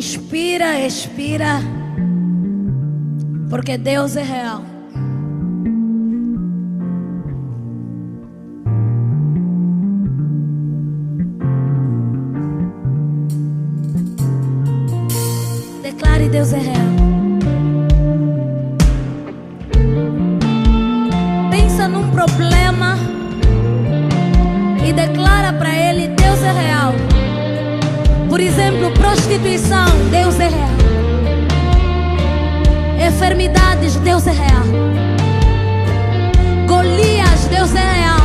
Inspira, expira, porque Deus é real. Declare: Deus é real. Pensa num problema e declara para ele: Deus é real. Por exemplo, prostituição, Deus é real. Enfermidades, Deus é real. Golias, Deus é real.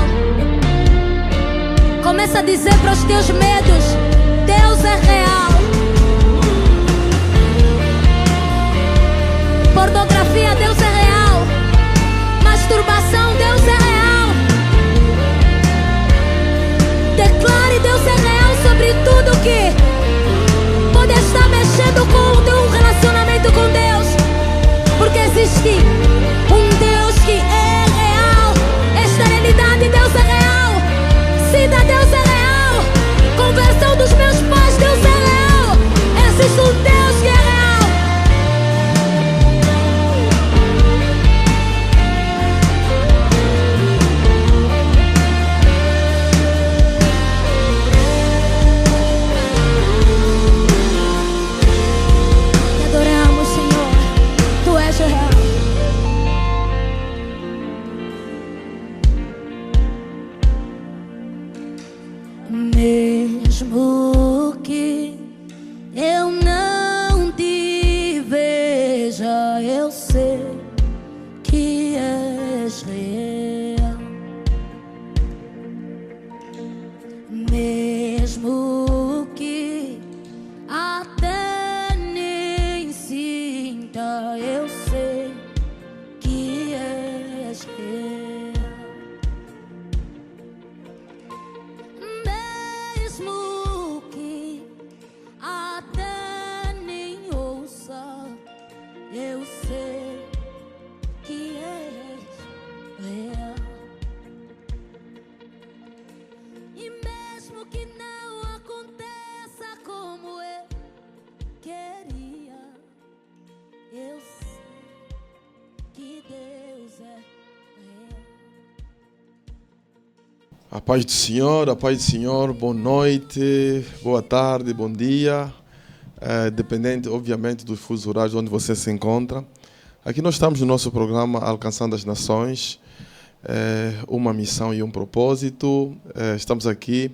Começa a dizer para os teus medos: Deus é real. Pornografia, Deus é real. Masturbação, Deus é real. Declare: Deus é real sobre tudo que pode estar mexendo com o teu relacionamento com Deus. Porque existe um Deus que é real. Esterilidade, Deus é real. Sida, Deus é real. Conversão dos meus pais, Deus é real. Existe um Deus que é real. Mesmo que eu não te veja, eu sei que és real. Mesmo que até nem sinta, eu sei que és real. Mesmo que até nem ouça, eu sei que és real. E mesmo que não aconteça como eu queria, eu sei que Deus é real. A paz do Senhor, boa noite, boa tarde, bom dia, dependente, obviamente, dos fusos horários onde você se encontra. Aqui nós estamos no nosso programa Alcançando as Nações, uma missão e um propósito. Estamos aqui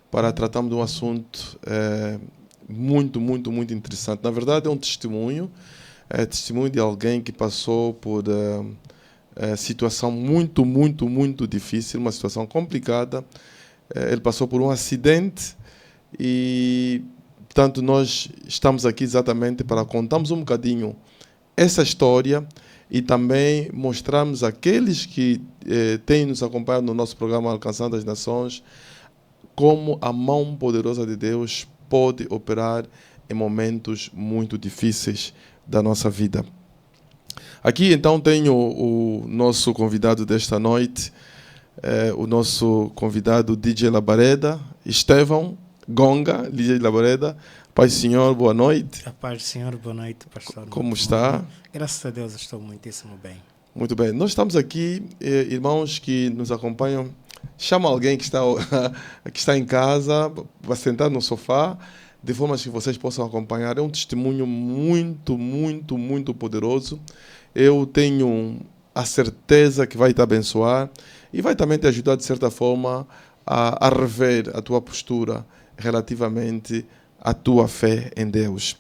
para tratarmos de um assunto muito interessante. Na verdade, é um testemunho de alguém que passou por situação muito difícil, uma situação complicada. Ele passou por um acidente e, portanto, nós estamos aqui exatamente para contarmos um bocadinho essa história e também mostrarmos àqueles que têm nos acompanhado no nosso programa Alcançando as Nações como a mão poderosa de Deus pode operar em momentos muito difíceis da nossa vida. Aqui então tenho o nosso convidado desta noite, o nosso convidado DJ Labareda, Estevão Gonga, DJ Labareda. Pai do Senhor, boa noite. A paz do Senhor, boa noite, pastor. Como está? Graças a Deus estou muitíssimo bem. Muito bem. Nós estamos aqui, irmãos que nos acompanham, chama alguém que está em casa, vai sentar no sofá, de forma que vocês possam acompanhar. É um testemunho muito poderoso. Eu tenho a certeza que vai te abençoar e vai também te ajudar, de certa forma, a rever a tua postura relativamente à tua fé em Deus.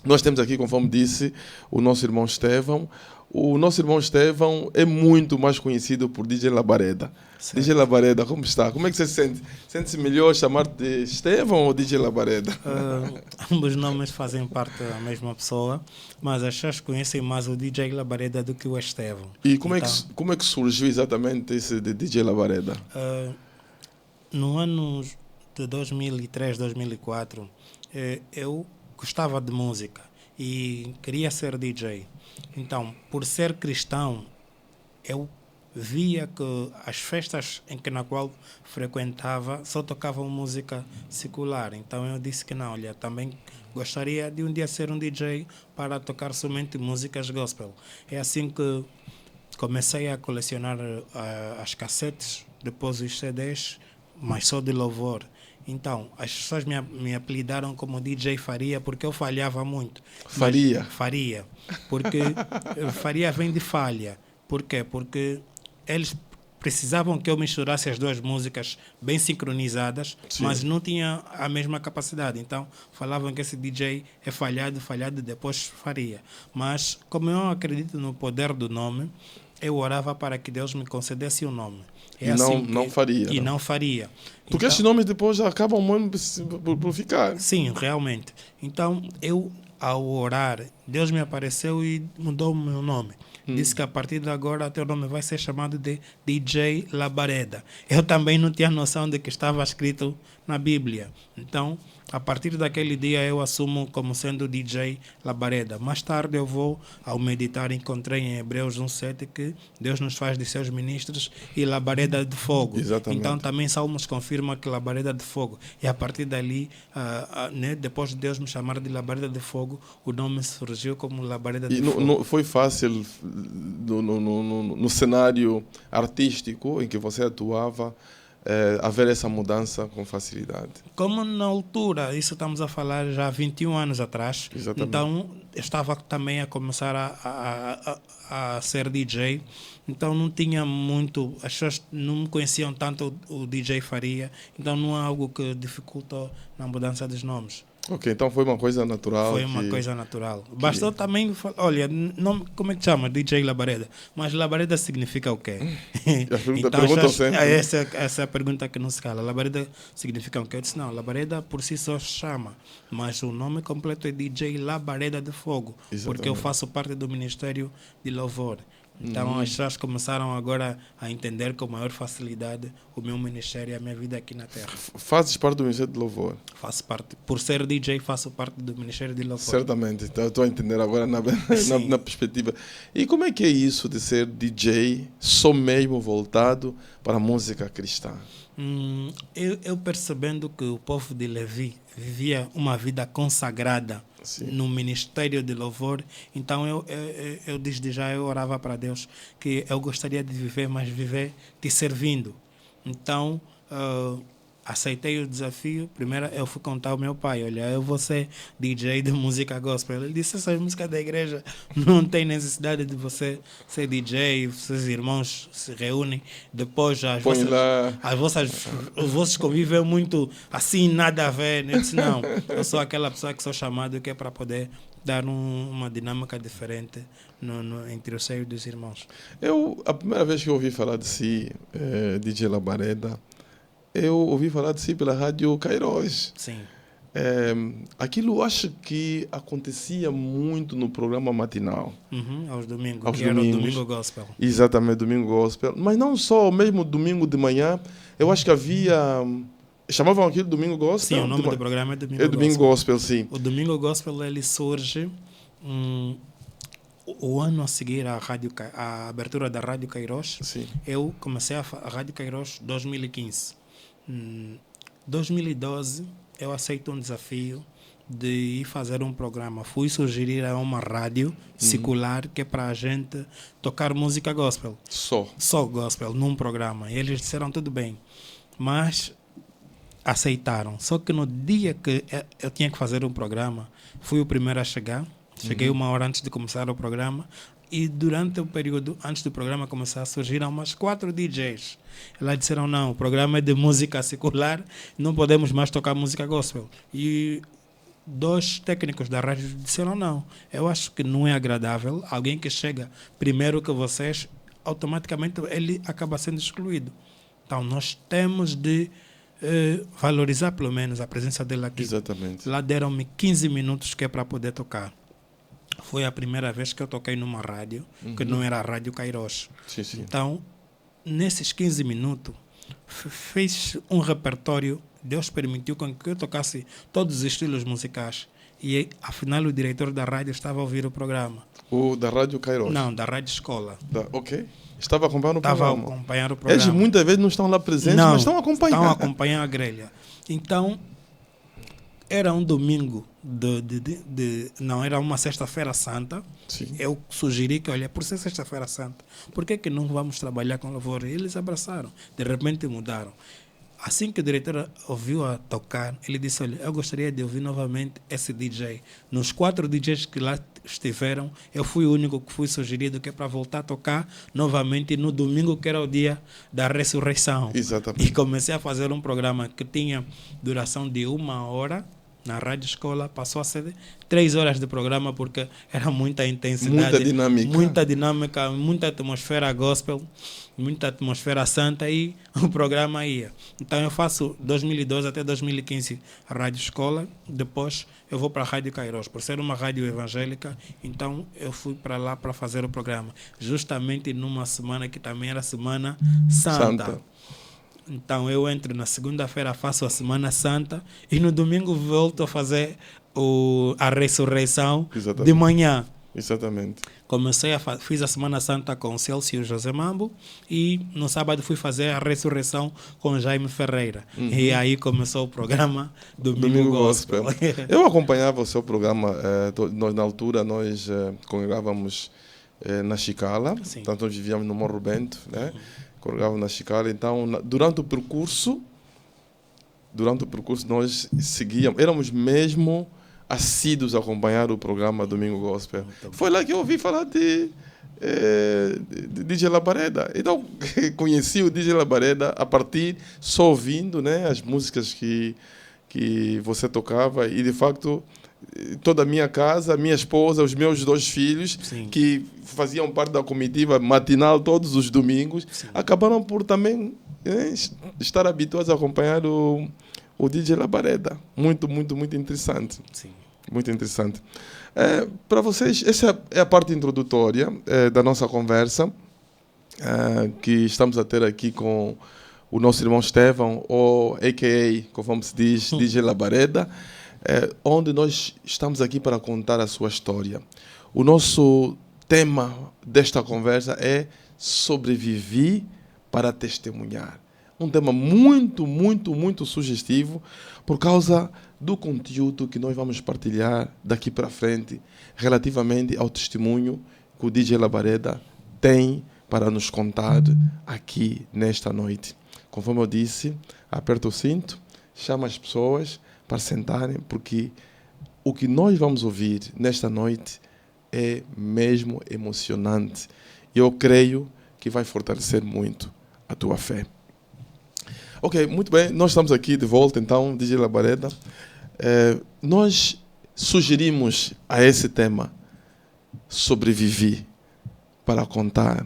Nós temos aqui, conforme disse, o nosso irmão Estevão. O nosso irmão Estevão é muito mais conhecido por DJ Labareda. Certo. DJ Labareda, como está? Como é que você se sente? Sente-se melhor chamar de Estevão ou DJ Labareda? Ambos nomes fazem parte da mesma pessoa, mas as pessoas conhecem mais o DJ Labareda do que o Estevão. E como é que surgiu exatamente esse de DJ Labareda? No ano de 2003, 2004, eu gostava de música e queria ser DJ. Então, por ser cristão, eu via que as festas na qual frequentava só tocavam música secular. Então eu disse que não, olha, também gostaria de um dia ser um DJ para tocar somente músicas gospel. É assim que comecei a colecionar as cassetes, depois os CDs, mas só de louvor. Então, as pessoas me apelidaram como DJ Faria porque eu falhava muito. Faria? Faria. Porque Faria vem de falha. Por quê? Porque eles precisavam que eu misturasse as duas músicas bem sincronizadas, sim, mas não tinha a mesma capacidade. Então, falavam que esse DJ é falhado, depois Faria. Mas, como eu acredito no poder do nome, eu orava para que Deus me concedesse o nome. É assim não faria. E não faria. Porque então, esses nomes depois acabam por ficar. Sim, realmente. Então, eu, ao orar, Deus me apareceu e mudou o meu nome. Disse que a partir de agora teu nome vai ser chamado de DJ Labareda. Eu também não tinha noção de que estava escrito na Bíblia. Então, a partir daquele dia eu assumo como sendo DJ Labareda. Mais tarde eu vou, ao meditar, encontrei em Hebreus 1:7 que Deus nos faz de seus ministros e labareda de fogo. Exatamente. Então também Salmos confirma que labareda de fogo. E a partir dali, depois de Deus me chamar de labareda de fogo, o nome surgiu como labareda de fogo. Não foi fácil no cenário artístico em que você atuava, haver essa mudança com facilidade? Como na altura, isso estamos a falar já há 21 anos atrás. Exatamente. Então estava também a começar a ser DJ, então não tinha muito, as pessoas não me conheciam tanto o DJ Faria, então não é algo que dificultou na mudança dos nomes. Ok, então foi uma coisa natural. Foi uma coisa natural. Bastou também, olha, não, como é que chama? DJ Labareda. Mas Labareda significa o quê? Então, sempre. Essa é a pergunta que não se cala. Labareda significa o quê? Eu disse, não, Labareda por si só chama, mas o nome completo é DJ Labareda de Fogo. Exatamente. Porque eu faço parte do Ministério de Louvor. Então as pessoas começaram agora a entender com maior facilidade o meu ministério e a minha vida aqui na Terra. Fazes parte do Ministério de Louvor? Faço parte. Por ser DJ, faço parte do Ministério de Louvor. Certamente. Então, estou a entender agora na perspectiva. E como é que é isso de ser DJ só mesmo voltado para a música cristã? Eu percebendo que o povo de Levi vivia uma vida consagrada, sim, no ministério de louvor, então eu desde já eu orava para Deus que eu gostaria de viver, mas viver te servindo. Então aceitei o desafio. Primeiro eu fui contar ao meu pai, olha, eu vou ser DJ de música gospel. Ele disse, essas músicas da igreja não tem necessidade de você ser DJ, seus irmãos se reúnem, depois os vossos convívem muito assim, nada a ver. Eu disse, não, eu sou aquela pessoa que sou chamado que é para poder dar uma dinâmica diferente entre o seio dos irmãos. A primeira vez que eu ouvi falar de si, DJ Labareda, eu ouvi falar de si pela Rádio Kairos. Sim. Aquilo acho que acontecia muito no programa matinal. Aos domingos, era o Domingo Gospel. Exatamente, Domingo Gospel. Mas não só, mesmo domingo de manhã, eu acho que havia... Chamavam aquilo Domingo Gospel? Sim, o nome do programa é Domingo Gospel. É Domingo Gospel, sim. O Domingo Gospel, ele surge... o ano a seguir à abertura da Rádio Kairos, sim, eu comecei a Rádio Kairos em 2015. 2012 eu aceito um desafio de ir fazer um programa. Fui sugerir a uma rádio secular que é para a gente tocar música gospel. Só gospel num programa. E eles disseram tudo bem, mas aceitaram. Só que no dia que eu tinha que fazer um programa, fui o primeiro a chegar. Cheguei uma hora antes de começar o programa. E durante o período, antes do programa começar, surgiram umas 4 DJs. Elas disseram, não, o programa é de música secular, não podemos mais tocar música gospel. E 2 técnicos da rádio disseram, não, eu acho que não é agradável. Alguém que chega primeiro que vocês, automaticamente ele acaba sendo excluído. Então, nós temos de valorizar pelo menos a presença dele aqui. Exatamente. Lá deram-me 15 minutos que é para poder tocar. Foi a primeira vez que eu toquei numa rádio, que não era a Rádio Kairos. Sim, sim. Então, nesses 15 minutos, fez um repertório. Deus permitiu que eu tocasse todos os estilos musicais. E afinal o diretor da rádio estava a ouvir o programa. O da Rádio Kairos? Não, da Rádio Escola. Ok. Estava acompanhando o programa. Estava a acompanhar o programa. Eles muitas vezes não estão lá presentes, não, mas estão acompanhando. Estão a acompanhar a grelha. Então, era um domingo, não, era uma sexta-feira santa. Sim. Eu sugeri que, olha, por ser sexta-feira santa, por que não vamos trabalhar com louvor? E eles abraçaram. De repente mudaram. Assim que o diretor ouviu a tocar, ele disse, olha, eu gostaria de ouvir novamente esse DJ. Nos 4 DJs que lá estiveram, eu fui o único que fui sugerido que é para voltar a tocar novamente no domingo, que era o dia da ressurreição. Exatamente. E comecei a fazer um programa que tinha duração de 1 hora, na Rádio Escola, passou a ser 3 horas de programa, porque era muita intensidade. Muita dinâmica, muita atmosfera gospel, muita atmosfera santa, e o programa ia. Então eu faço 2012 até 2015 a Rádio Escola, depois eu vou para a Rádio Kairos. Por ser uma rádio evangélica, então eu fui para lá para fazer o programa, justamente numa semana que também era Semana Santa. Então eu entro na segunda-feira, faço a Semana Santa, e no domingo volto a fazer a ressurreição. Exatamente. De manhã. Exatamente. Fiz a Semana Santa com o Celso e o José Mambo, e no sábado fui fazer a ressurreição com o Jaime Ferreira. E aí começou o programa Domingo Gospel. Eu acompanhava o seu programa, na altura nós congregávamos na Chicala, portanto nós vivíamos no Morro Bento, né? Congregávamos na Chicala. Então durante o percurso nós seguíamos, éramos mesmo assíduos a acompanhar o programa Domingo Gospel. Foi lá que eu ouvi falar de DJ Labareda. Então conheci o DJ Labareda a partir, só ouvindo, né, as músicas que você tocava, e de facto toda a minha casa, minha esposa, os meus 2 filhos, sim, que faziam parte da comitiva matinal todos os domingos, sim, acabaram por também estar habituados a acompanhar o DJ Labareda. Muito, muito, muito interessante. Sim. Muito interessante. Para vocês, essa é a parte introdutória da nossa conversa, que estamos a ter aqui com o nosso irmão Estevão, ou a.k.a., como se diz, DJ Labareda, onde nós estamos aqui para contar a sua história. O nosso tema desta conversa é sobreviver para testemunhar. Um tema muito, muito, muito sugestivo, por causa do conteúdo que nós vamos partilhar daqui para frente, relativamente ao testemunho que o DJ Labareda tem para nos contar aqui nesta noite. Conforme eu disse, aperta o cinto, chama as pessoas para sentarem, porque o que nós vamos ouvir nesta noite é mesmo emocionante. E eu creio que vai fortalecer muito a tua fé. Ok, muito bem, nós estamos aqui de volta, então, DJ Labareda. Nós sugerimos a esse tema sobreviver para contar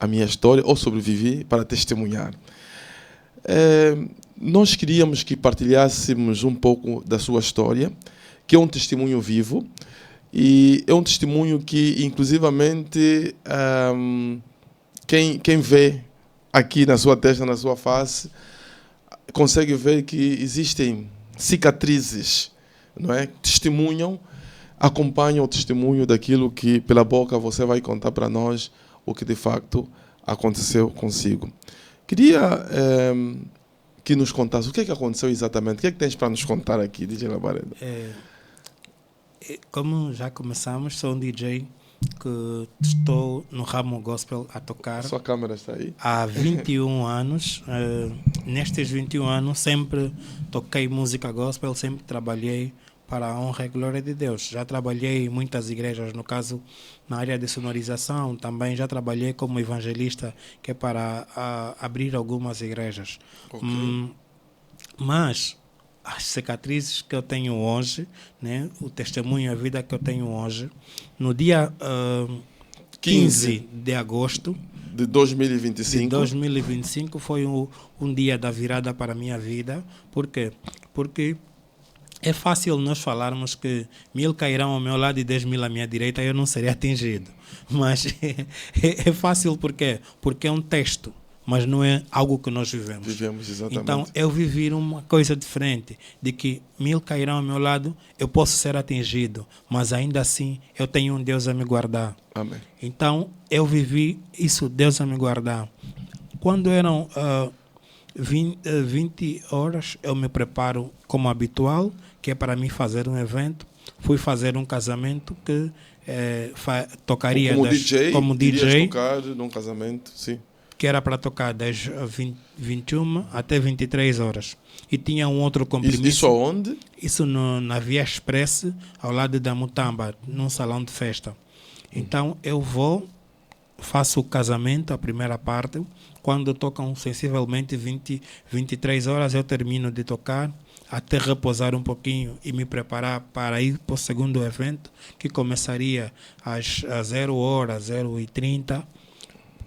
a minha história, ou sobreviver para testemunhar. Nós queríamos que partilhássemos um pouco da sua história, que é um testemunho vivo, e é um testemunho que, inclusivamente, quem vê aqui na sua testa, na sua face, consegue ver que existem cicatrizes, não é? Testemunham, acompanham o testemunho daquilo que pela boca você vai contar para nós, o que de facto aconteceu consigo. Queria que nos contasse o que é que aconteceu exatamente. O que é que tens para nos contar aqui, DJ Labareda? Como já começamos, sou um DJ que estou no ramo gospel a tocar. A sua câmera está aí? Há 21 anos. Nestes 21 anos sempre toquei música gospel, sempre trabalhei para a honra e glória de Deus. Já trabalhei em muitas igrejas, no caso na área de sonorização, também já trabalhei como evangelista, que é para abrir algumas igrejas. Okay. Mas as cicatrizes que eu tenho hoje, né, o testemunho, a vida que eu tenho hoje, no dia 15 de agosto de 2025, foi um dia da virada para a minha vida. Por quê? Porque é fácil nós falarmos que 1000 cairão ao meu lado e 10.000 à minha direita, eu não seria atingido. Mas é fácil porque é um texto. mas não é algo que nós vivemos. Vivemos, exatamente. Então, eu vivi uma coisa diferente, de que 1000 cairão ao meu lado, eu posso ser atingido, mas ainda assim eu tenho um Deus a me guardar. Amém. Então, eu vivi isso, Deus a me guardar. Quando eram 20 horas, eu me preparo como habitual, que é para mim fazer um evento. Fui fazer um casamento que tocaria como DJ. Tocar num casamento, sim. Que era para tocar das 21 até 23 horas. E tinha um outro compromisso. Isso aonde? Isso na Via Express, ao lado da Mutamba, num salão de festa. Então, eu faço o casamento, a primeira parte. Quando tocam sensivelmente 23 horas, eu termino de tocar, até repousar um pouquinho e me preparar para ir para o segundo evento, que começaria às 0h30.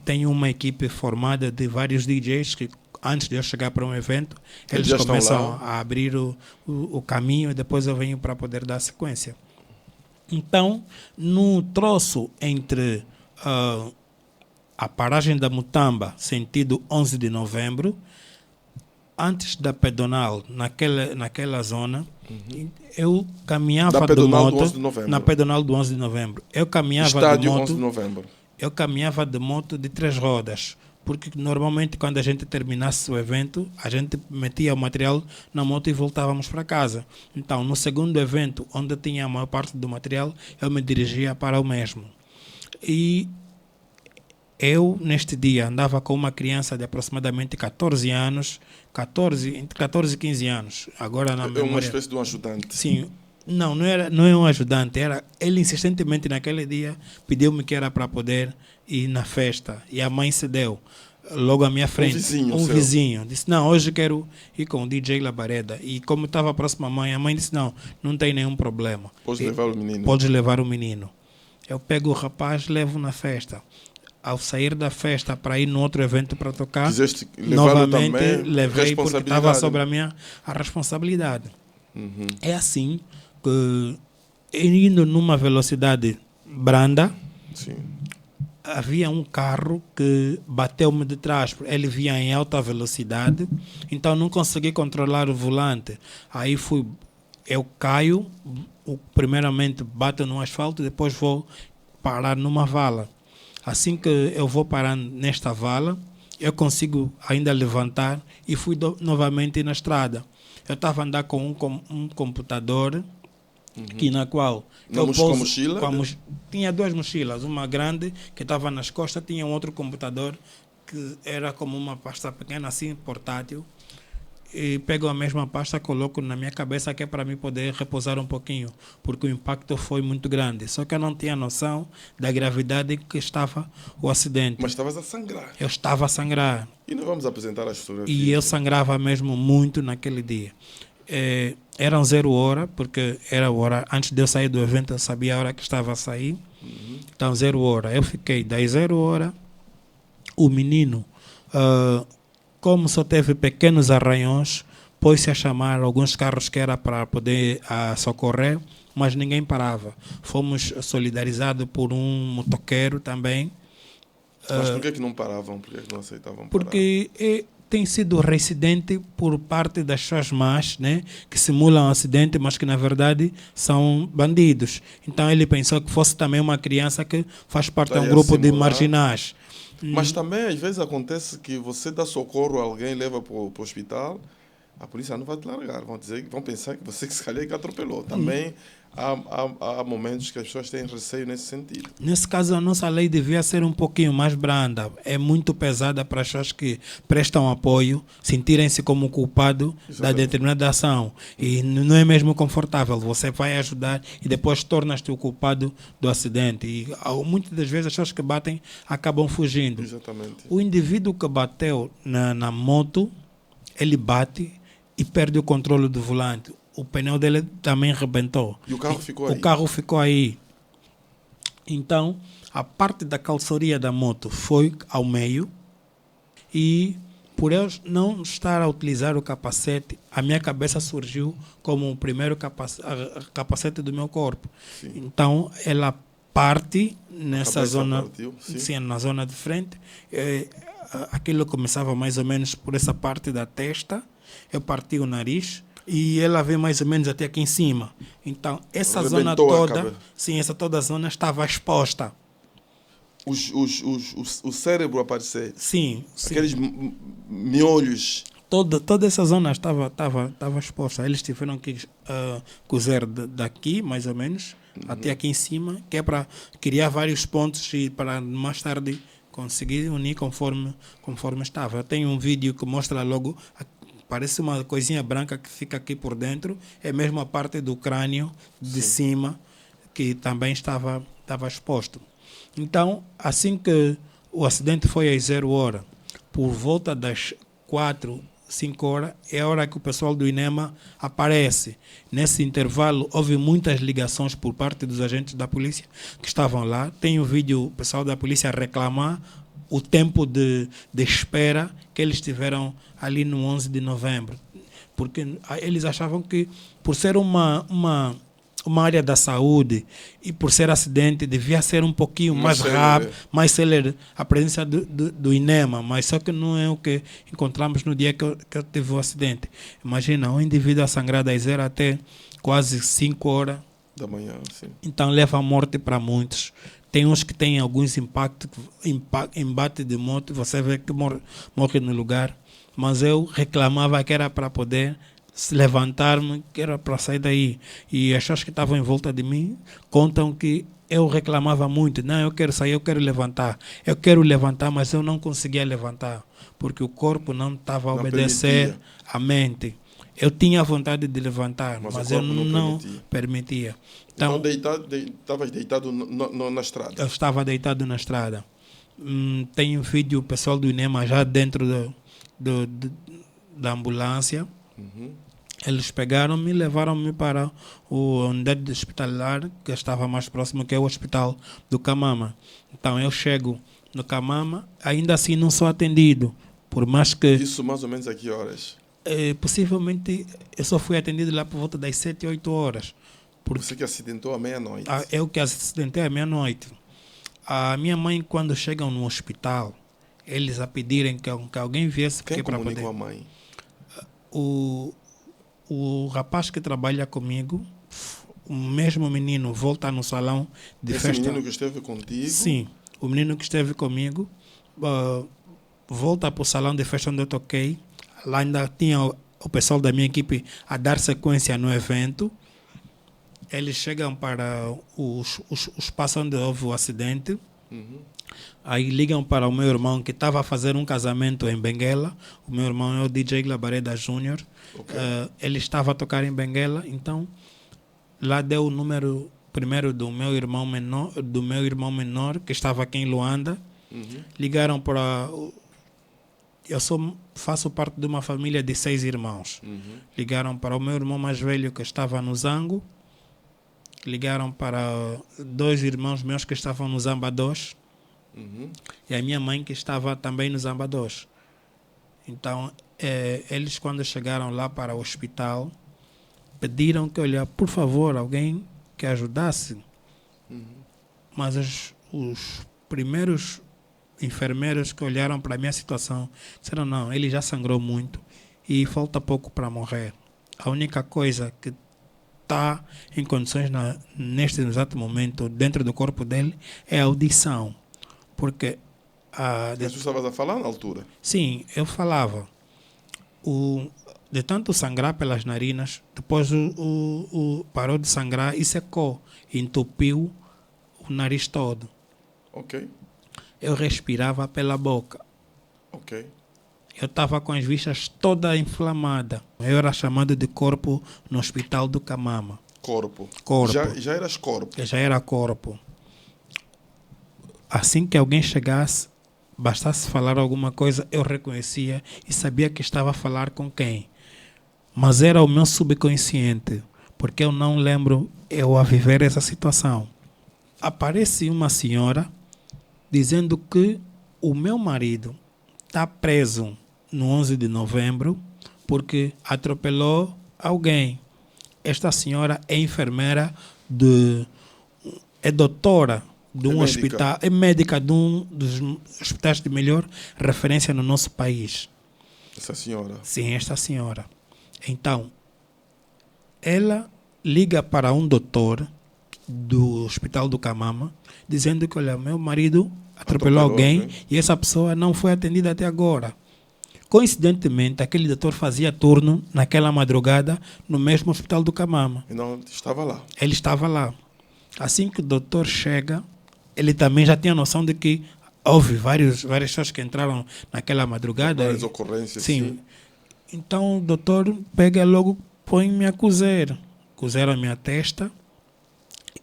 Tenho uma equipe formada de vários DJs que, antes de eu chegar para um evento, eles começam a abrir o caminho e depois eu venho para poder dar sequência. Então, no troço entre a paragem da Mutamba, sentido 11 de novembro, antes da pedonal, naquela zona, eu caminhava de moto. Na pedonal do 11 de novembro. Eu caminhava de moto. 11 de novembro. Eu caminhava de moto de 3 rodas, porque normalmente quando a gente terminasse o evento, a gente metia o material na moto e voltávamos para casa. Então, no segundo evento, onde eu tinha a maior parte do material, eu me dirigia para o mesmo. E eu, neste dia, andava com uma criança de aproximadamente 14 anos, entre 14 e 15 anos. Agora, na memória, uma espécie de um ajudante. Sim. Não é um ajudante. Ele insistentemente naquele dia pediu-me que era para poder ir na festa. E a mãe cedeu. Logo à minha frente. Um vizinho. Disse, não, hoje quero ir com o DJ Labareda. E como estava próximo à mãe, a mãe disse, não tem nenhum problema. Podes levar o menino. Podes levar o menino. Eu pego o rapaz, levo na festa. Ao sair da festa para ir no outro evento para tocar, quiseste novamente também, levei porque estava sobre a responsabilidade. É assim que, indo numa velocidade branda, sim, havia um carro que bateu-me de trás. Ele vinha em alta velocidade, então não consegui controlar o volante. Aí eu caio, primeiramente bato no asfalto, depois vou parar numa vala. Assim que eu vou parar nesta vala, eu consigo ainda levantar e fui novamente na estrada. Eu estava a andar com um computador, na qual com mochila? Tinha 2 mochilas, uma grande que estava nas costas, tinha um outro computador que era como uma pasta pequena, assim, portátil. E pego a mesma pasta, coloco na minha cabeça, que é para mim poder repousar um pouquinho, porque o impacto foi muito grande. Só que eu não tinha noção da gravidade que estava o acidente. Mas estavas a sangrar. Eu estava a sangrar. E não vamos apresentar as fotografias. E eu sangrava mesmo muito naquele dia. Eram 0 hora, porque era a hora, antes de eu sair do evento, eu sabia a hora que estava a sair. Então, 0 hora. Eu fiquei das 0 hora, o menino... como só teve pequenos arranhões, pôs-se a chamar alguns carros que era para poder socorrer, mas ninguém parava. Fomos solidarizados por um motoqueiro também. Mas por que não paravam? Por que não aceitavam parar? Porque tem sido reincidente por parte das suas más, né, que simulam acidente, mas que na verdade são bandidos. Então ele pensou que fosse também uma criança que faz parte de um grupo de marginais. Mas também às vezes acontece que você dá socorro a alguém, leva para o hospital, a polícia não vai te largar. Vão pensar que você que se calhar que atropelou. Também há momentos que as pessoas têm receio nesse sentido. Nesse caso, a nossa lei devia ser um pouquinho mais branda. É muito pesada para as pessoas que prestam apoio, sentirem-se como culpado da determinada ação. E não é mesmo confortável. Você vai ajudar e depois tornas-te o culpado do acidente. E muitas das vezes as pessoas que batem acabam fugindo. Exatamente. O indivíduo que bateu na moto, ele bate e perde o controle do volante. O pneu dele também rebentou. E o carro ficou aí? O carro ficou aí. Então, a parte da calçaria da moto foi ao meio e, por eu não estar a utilizar o capacete, a minha cabeça surgiu como o primeiro capacete do meu corpo. Sim. Então, ela parte nessa zona, sim, na zona de frente. Aquilo começava mais ou menos por essa parte da testa, eu parti o nariz e ela veio mais ou menos até aqui em cima. Então, essa zona toda, sim, essa toda a zona estava exposta. O cérebro aparecer? Sim. Aqueles miolhos? Toda essa zona estava exposta. Eles tiveram que cozer daqui, mais ou menos, até aqui em cima, que é para criar vários pontos e para mais tarde conseguir unir conforme estava. Eu tenho um vídeo que mostra logo, parece uma coisinha branca que fica aqui por dentro, é mesmo a parte do crânio de cima que também estava exposto. Então, assim que o acidente foi às 0 horas, por volta das 4, 5 horas, é a hora que o pessoal do INEMA aparece. Nesse intervalo, houve muitas ligações por parte dos agentes da polícia que estavam lá. Tem um vídeo, o pessoal da polícia reclamar o tempo de espera que eles tiveram ali no 11 de novembro. Porque eles achavam que, por ser uma área da saúde e por ser acidente, devia ser um pouquinho mais rápido, mais célere a presença do INEMA, mas só que não é o que encontramos no dia que eu tive o acidente. Imagina, um indivíduo a sangrar das 0 até quase 5 horas da manhã. Sim. Então leva à morte para muitos. Tem uns que têm alguns impactos, embate de moto, você vê que morre no lugar. Mas eu reclamava que era para poder se levantar-me, que era para sair daí. E as pessoas que estavam em volta de mim contam que eu reclamava muito. Não, eu quero sair, eu quero levantar. Eu quero levantar, mas eu não conseguia levantar, porque o corpo não estava a obedecer à mente. Eu tinha vontade de levantar, mas eu não permitia. Então estavas deitado na estrada? Eu estava deitado na estrada. Tem um vídeo, o pessoal do INEMA já dentro da ambulância. Eles pegaram-me e levaram-me para o unidade hospitalar que estava mais próximo, que é o hospital do Camama. Então eu chego no Camama, ainda assim não sou atendido, por mais que... Isso mais ou menos a que horas? Possivelmente eu só fui atendido lá por volta das 7, 8 horas. Você que acidentou à meia-noite? Eu que acidentei à meia-noite. A minha mãe, quando chegam no hospital, eles a pedirem que alguém viesse... Quem comunicou a mãe? O rapaz que trabalha comigo, o mesmo menino, volta no salão de festa. Esse menino que esteve contigo? Sim, o menino que esteve comigo volta para o salão de festa onde eu toquei. Lá ainda tinha o pessoal da minha equipe a dar sequência no evento. Eles chegam para o espaço onde houve o acidente. Aí ligam para o meu irmão que estava a fazer um casamento em Benguela. O meu irmão é o DJ Labareda Júnior. Okay. Ele estava a tocar em Benguela, então lá deu o número primeiro do meu irmão menor que estava aqui em Luanda. Ligaram para... Eu faço parte de uma família de 6 irmãos. Ligaram para o meu irmão mais velho que estava no Zango. Ligaram para 2 irmãos meus que estavam no Zamba 2. E a minha mãe que estava também no Zamba 2. Então, eles quando chegaram lá para o hospital, pediram que, olha, por favor, alguém que ajudasse. Mas os primeiros enfermeiros que olharam para a minha situação disseram, não, ele já sangrou muito e falta pouco para morrer. A única coisa que está em condições neste exato momento dentro do corpo dele é a audição. Porque... Mas tu estavas a falar na altura? Sim, eu falava. De tanto sangrar pelas narinas, depois parou de sangrar e secou. Entupiu o nariz todo. Ok. Eu respirava pela boca. Ok. Eu estava com as vistas toda inflamada. Eu era chamado de corpo no hospital do Camama. Corpo. Já eras corpo? Eu já era corpo. Assim que alguém chegasse, bastasse falar alguma coisa, eu reconhecia e sabia que estava a falar com quem. Mas era o meu subconsciente, porque eu não lembro eu a viver essa situação. Aparece uma senhora dizendo que o meu marido está preso no 11 de novembro porque atropelou alguém. Esta senhora é enfermeira, é doutora de um hospital, é médica de um dos hospitais de melhor referência no nosso país. Essa senhora? Sim, esta senhora. Então, ela liga para um doutor do Hospital do Camama, dizendo que, olha, meu marido atropelou alguém e essa pessoa não foi atendida até agora. Coincidentemente, aquele doutor fazia turno naquela madrugada no mesmo Hospital do Camama. E não estava lá? Ele estava lá. Assim que o doutor chega, ele também já tinha noção de que houve várias pessoas que entraram naquela madrugada. Várias ocorrências. Sim. Então o doutor pega logo, põe-me a cozer. Cozeram a minha testa,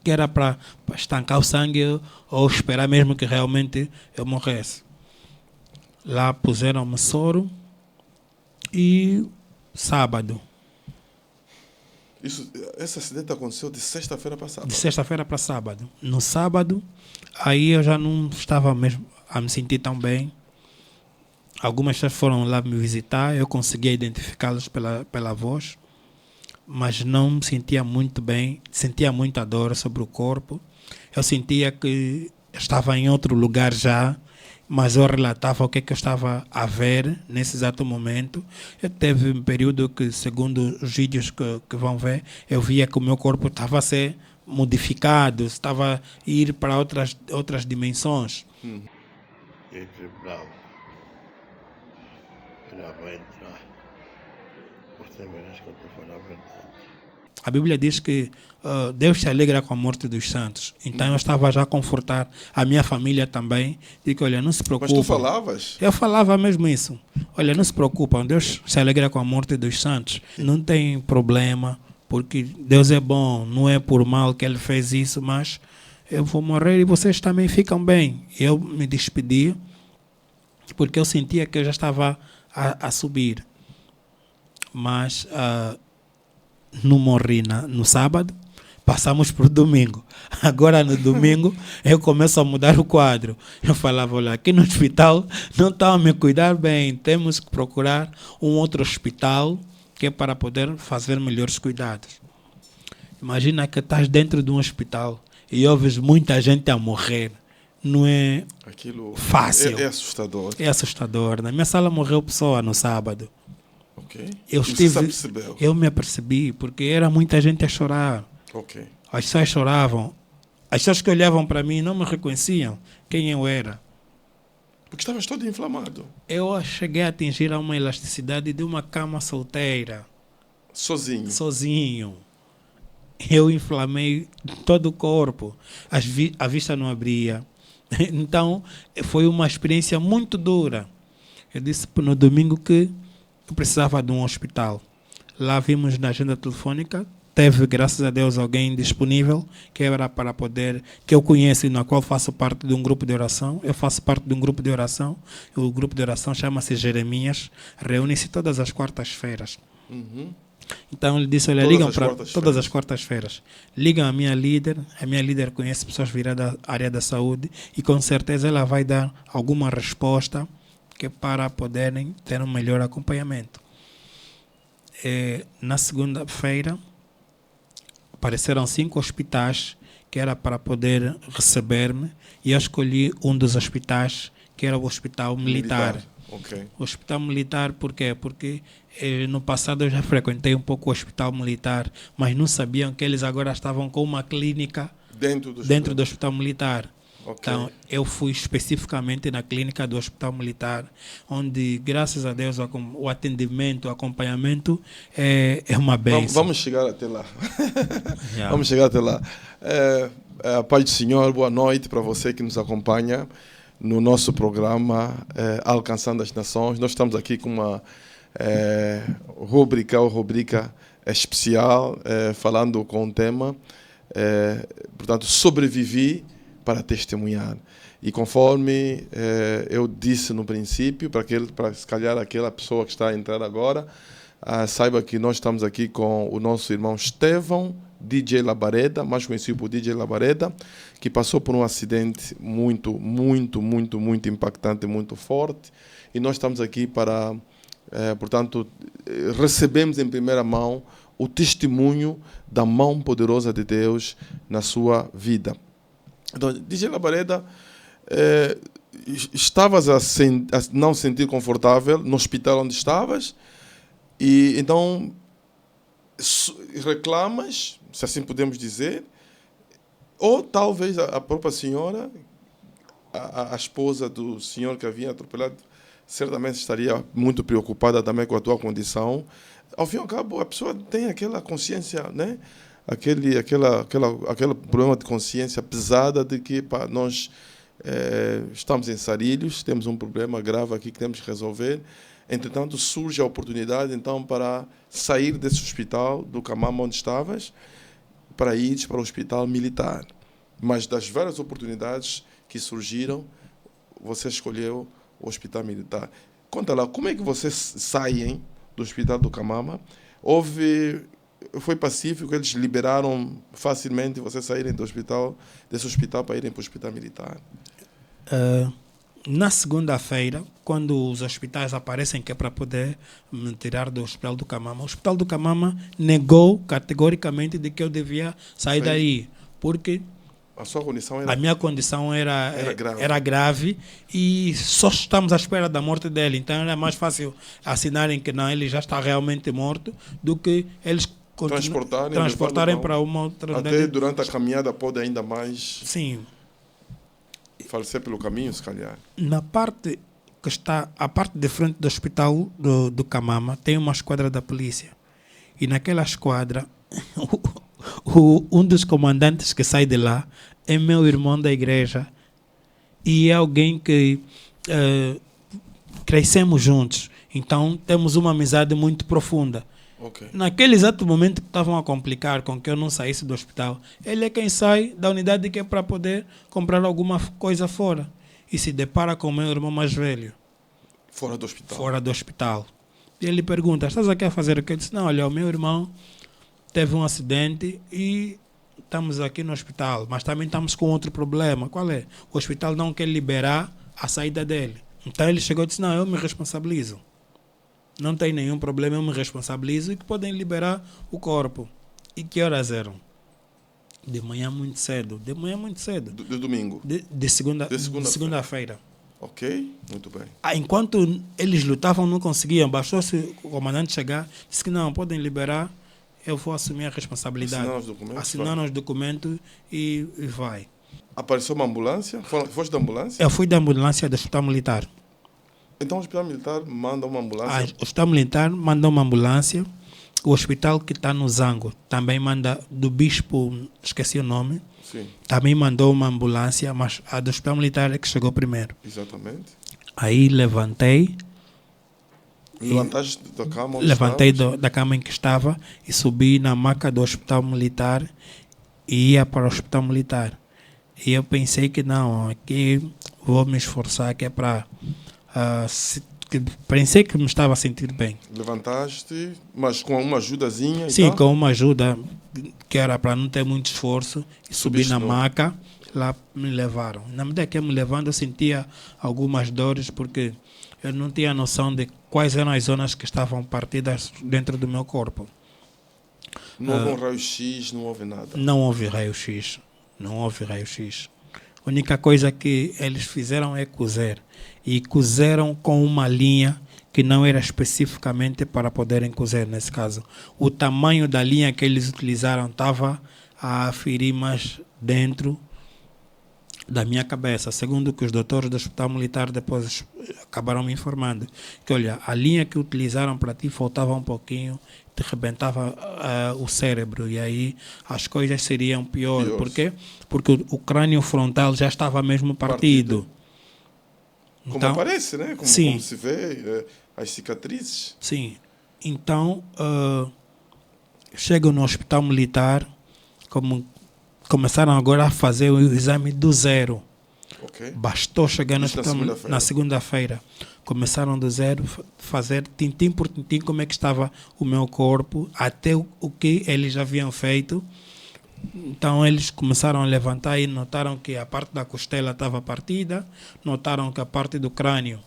que era para estancar o sangue ou esperar mesmo que realmente eu morresse. Lá puseram-me soro e sábado. Esse acidente aconteceu de sexta-feira para sábado? De sexta-feira para sábado. No sábado, aí eu já não estava mesmo a me sentir tão bem. Algumas pessoas foram lá me visitar, eu conseguia identificá-los pela voz, mas não me sentia muito bem, sentia muita dor sobre o corpo. Eu sentia que estava em outro lugar já, mas eu relatava o que eu estava a ver nesse exato momento. Eu teve um período que, segundo os vídeos que vão ver, eu via que o meu corpo estava a ser modificado, estava a ir para outras dimensões. A Bíblia diz que Deus se alegra com a morte dos santos. Então eu estava já a confortar a minha família também. Digo, olha, não se preocupe. Mas tu falavas? Eu falava mesmo isso. Olha, não se preocupam, Deus se alegra com a morte dos santos. Não tem problema, porque Deus é bom. Não é por mal que Ele fez isso, mas eu vou morrer e vocês também ficam bem. Eu me despedi, porque eu sentia que eu já estava a subir. Mas não morri no sábado, passamos para o domingo. Agora no domingo eu começo a mudar o quadro. Eu falava, olha, aqui no hospital não estão a me cuidar bem, temos que procurar um outro hospital que é para poder fazer melhores cuidados. Imagina que estás dentro de um hospital e ouves muita gente a morrer. Não é aquilo fácil. É assustador. É assustador. Na minha sala morreu pessoa no sábado. Okay. Eu me apercebi, porque era muita gente a chorar. Okay. As pessoas choravam. As pessoas que olhavam para mim não me reconheciam quem eu era. Porque estavas todo inflamado. Eu cheguei a atingir a uma elasticidade de uma cama solteira. Sozinho. Eu inflamei todo o corpo. A vista não abria. Então, foi uma experiência muito dura. Eu disse no domingo que eu precisava de um hospital. Lá vimos na agenda telefônica, teve, graças a Deus, alguém disponível que era para poder, que eu conheço e na qual faço parte de um grupo de oração. Eu faço parte de um grupo de oração. O grupo de oração chama-se Jeremias. Reúne-se todas as quartas-feiras. Uhum. Então ele disse, olha, ligam para todas as quartas-feiras. Ligam a minha líder conhece pessoas viradas da área da saúde e com certeza ela vai dar alguma resposta que é para poderem ter um melhor acompanhamento. Na segunda-feira, apareceram 5 hospitais que era para poder receber-me e eu escolhi um dos hospitais que era o Hospital Militar. Okay. O Hospital Militar, por quê? Porque no passado eu já frequentei um pouco o Hospital Militar, mas não sabiam que eles agora estavam com uma clínica dentro do Hospital Militar. Okay. Então, eu fui especificamente na clínica do Hospital Militar, onde, graças a Deus, o atendimento, o acompanhamento é uma bênção. Vamos chegar até lá. Vamos chegar até lá. Pai do Senhor, boa noite para você que nos acompanha no nosso programa Alcançando as Nações. Nós estamos aqui com uma rubrica especial, falando com um tema, portanto, sobrevivi para testemunhar. E conforme eu disse no princípio, para se calhar aquela pessoa que está a entrar agora, saiba que nós estamos aqui com o nosso irmão Estevão, DJ Labareda, mais conhecido por DJ Labareda, que passou por um acidente muito impactante, muito forte. E nós estamos aqui para, portanto, recebemos em primeira mão o testemunho da mão poderosa de Deus na sua vida. Então, DJ Labareda, estavas a não sentir confortável no hospital onde estavas e então reclamas, se assim podemos dizer, ou talvez a própria senhora, a esposa do senhor que havia atropelado, certamente estaria muito preocupada também com a tua condição. Ao fim e ao cabo, a pessoa tem aquela consciência, né? Aquele problema de consciência pesada de que nós estamos em Sarilhos, temos um problema grave aqui que temos que resolver. Entretanto, surge a oportunidade então para sair desse hospital do Camama onde estavas, para ir para o hospital militar. Mas das várias oportunidades que surgiram, você escolheu o hospital militar. Conta lá, como é que vocês saem do hospital do Camama? Foi pacífico, eles liberaram facilmente vocês saírem desse hospital para irem para o hospital militar? Na segunda-feira, quando os hospitais aparecem que é para poder me tirar do hospital do Camama, o hospital do Camama negou categoricamente de que eu devia sair daí, porque a sua condição a minha condição era grave e só estamos à espera da morte dele. Então era mais fácil assinarem que não, ele já está realmente morto, do que eles transportarem para uma outra... Até durante a caminhada pode ainda mais... Sim. Falecer pelo caminho, se calhar. Na parte que está, a parte de frente do hospital do Camama, tem uma esquadra da polícia. E naquela esquadra, um dos comandantes que sai de lá é meu irmão da igreja e é alguém que crescemos juntos. Então temos uma amizade muito profunda. Okay. Naquele exato momento que estavam a complicar com que eu não saísse do hospital, ele é quem sai da unidade que é para poder comprar alguma coisa fora e se depara com o meu irmão mais velho. Fora do hospital? Fora do hospital. E ele pergunta, estás aqui a fazer o quê? Eu disse, não, olha, o meu irmão teve um acidente e estamos aqui no hospital, mas também estamos com outro problema. Qual é? O hospital não quer liberar a saída dele. Então ele chegou e disse, não, eu me responsabilizo. Não tem nenhum problema, eu me responsabilizo e que podem liberar o corpo. E que horas eram? De manhã muito cedo. De manhã muito cedo. De domingo? De segunda-feira. Ok, muito bem. Enquanto eles lutavam, não conseguiam. Bastou-se o comandante chegar, disse que não, podem liberar, eu vou assumir a responsabilidade. Assinaram os documentos e vai. Apareceu uma ambulância? Foste da ambulância? Eu fui da ambulância do Hospital Militar. Então o Hospital Militar manda uma ambulância? O Hospital Militar manda uma ambulância. O hospital que está no Zango também manda, do Bispo, esqueci o nome, sim, também mandou uma ambulância, mas a do Hospital Militar é que chegou primeiro. Exatamente. Aí levantei. Levantaste da cama? Levantei da cama em que estava e subi na maca do Hospital Militar e ia para o Hospital Militar. E eu pensei que não, aqui vou me esforçar, que é para... pensei que me estava a sentir bem. Levantaste, mas com uma ajudazinha? Sim, com uma ajuda que era para não ter muito esforço. E subi na maca, lá me levaram. Na medida que me levando, eu sentia algumas dores, porque eu não tinha noção de quais eram as zonas que estavam partidas dentro do meu corpo. Não houve um raio-x, não houve nada? Não houve raio-x. Não houve raio-x. A única coisa que eles fizeram é cozer. E cozeram com uma linha que não era especificamente para poderem cozer, nesse caso. O tamanho da linha que eles utilizaram estava a ferir mais dentro da minha cabeça. Segundo que os doutores do Hospital Militar depois acabaram me informando, que olha, a linha que utilizaram para ti faltava um pouquinho, te rebentava o cérebro, e aí as coisas seriam piores. Por quê? Porque o crânio frontal já estava mesmo partido. Como aparece, né? Como se vê as cicatrizes. Sim. Então, chego no Hospital Militar, começaram agora a fazer o exame do zero. Okay. Bastou chegar no hospital na segunda-feira. Começaram do zero, fazer tintim por tintim como é que estava o meu corpo, até o que eles já haviam feito. Então eles começaram a levantar e notaram que a parte da costela estava partida, notaram que a parte do crânio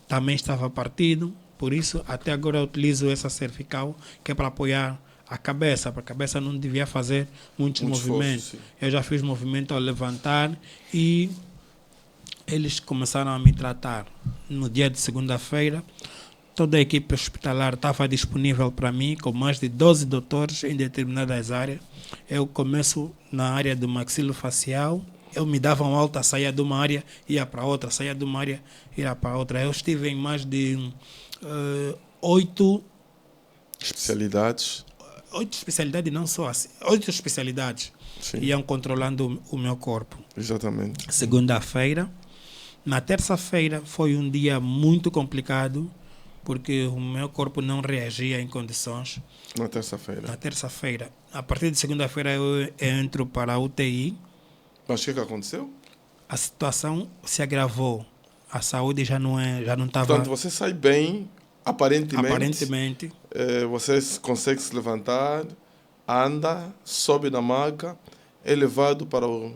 também estava partido. Por isso, até agora eu utilizo essa cervical, que é para apoiar a cabeça, porque a cabeça não devia fazer muitos movimentos. Eu já fiz movimento ao levantar e eles começaram a me tratar. No dia de segunda-feira, toda a equipe hospitalar estava disponível para mim, com mais de 12 doutores em determinadas áreas. Eu começo na área do maxilofacial, eu me dava uma alta, saía de uma área, ia para outra, saía de uma área, ia para outra. Eu estive em mais de 8 especialidades. 8 especialidades, não só assim, 8 especialidades. Sim. Iam controlando o meu corpo. Exatamente. Segunda-feira. Na terça-feira foi um dia muito complicado, porque o meu corpo não reagia em condições. Na terça-feira? Na terça-feira. A partir de segunda-feira eu entro para a UTI. Mas o que aconteceu? A situação se agravou. A saúde já não estava... Portanto, você sai bem, aparentemente. Aparentemente. Você consegue se levantar, anda, sobe na maca, é levado para o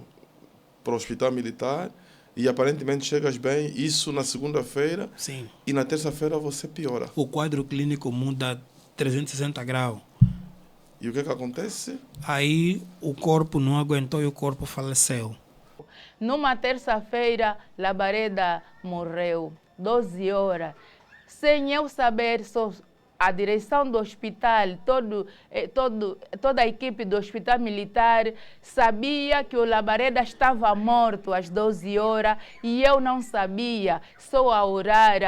hospital militar e aparentemente chegas bem. Isso na segunda-feira. Sim. E na terça-feira você piora. O quadro clínico muda 360 graus. E o que acontece? Aí o corpo não aguentou e o corpo faleceu. Numa terça-feira, Labareda morreu, 12 horas. Sem eu saber, a direção do hospital, toda a equipe do hospital militar sabia que o Labareda estava morto às 12 horas e eu não sabia, só a orar,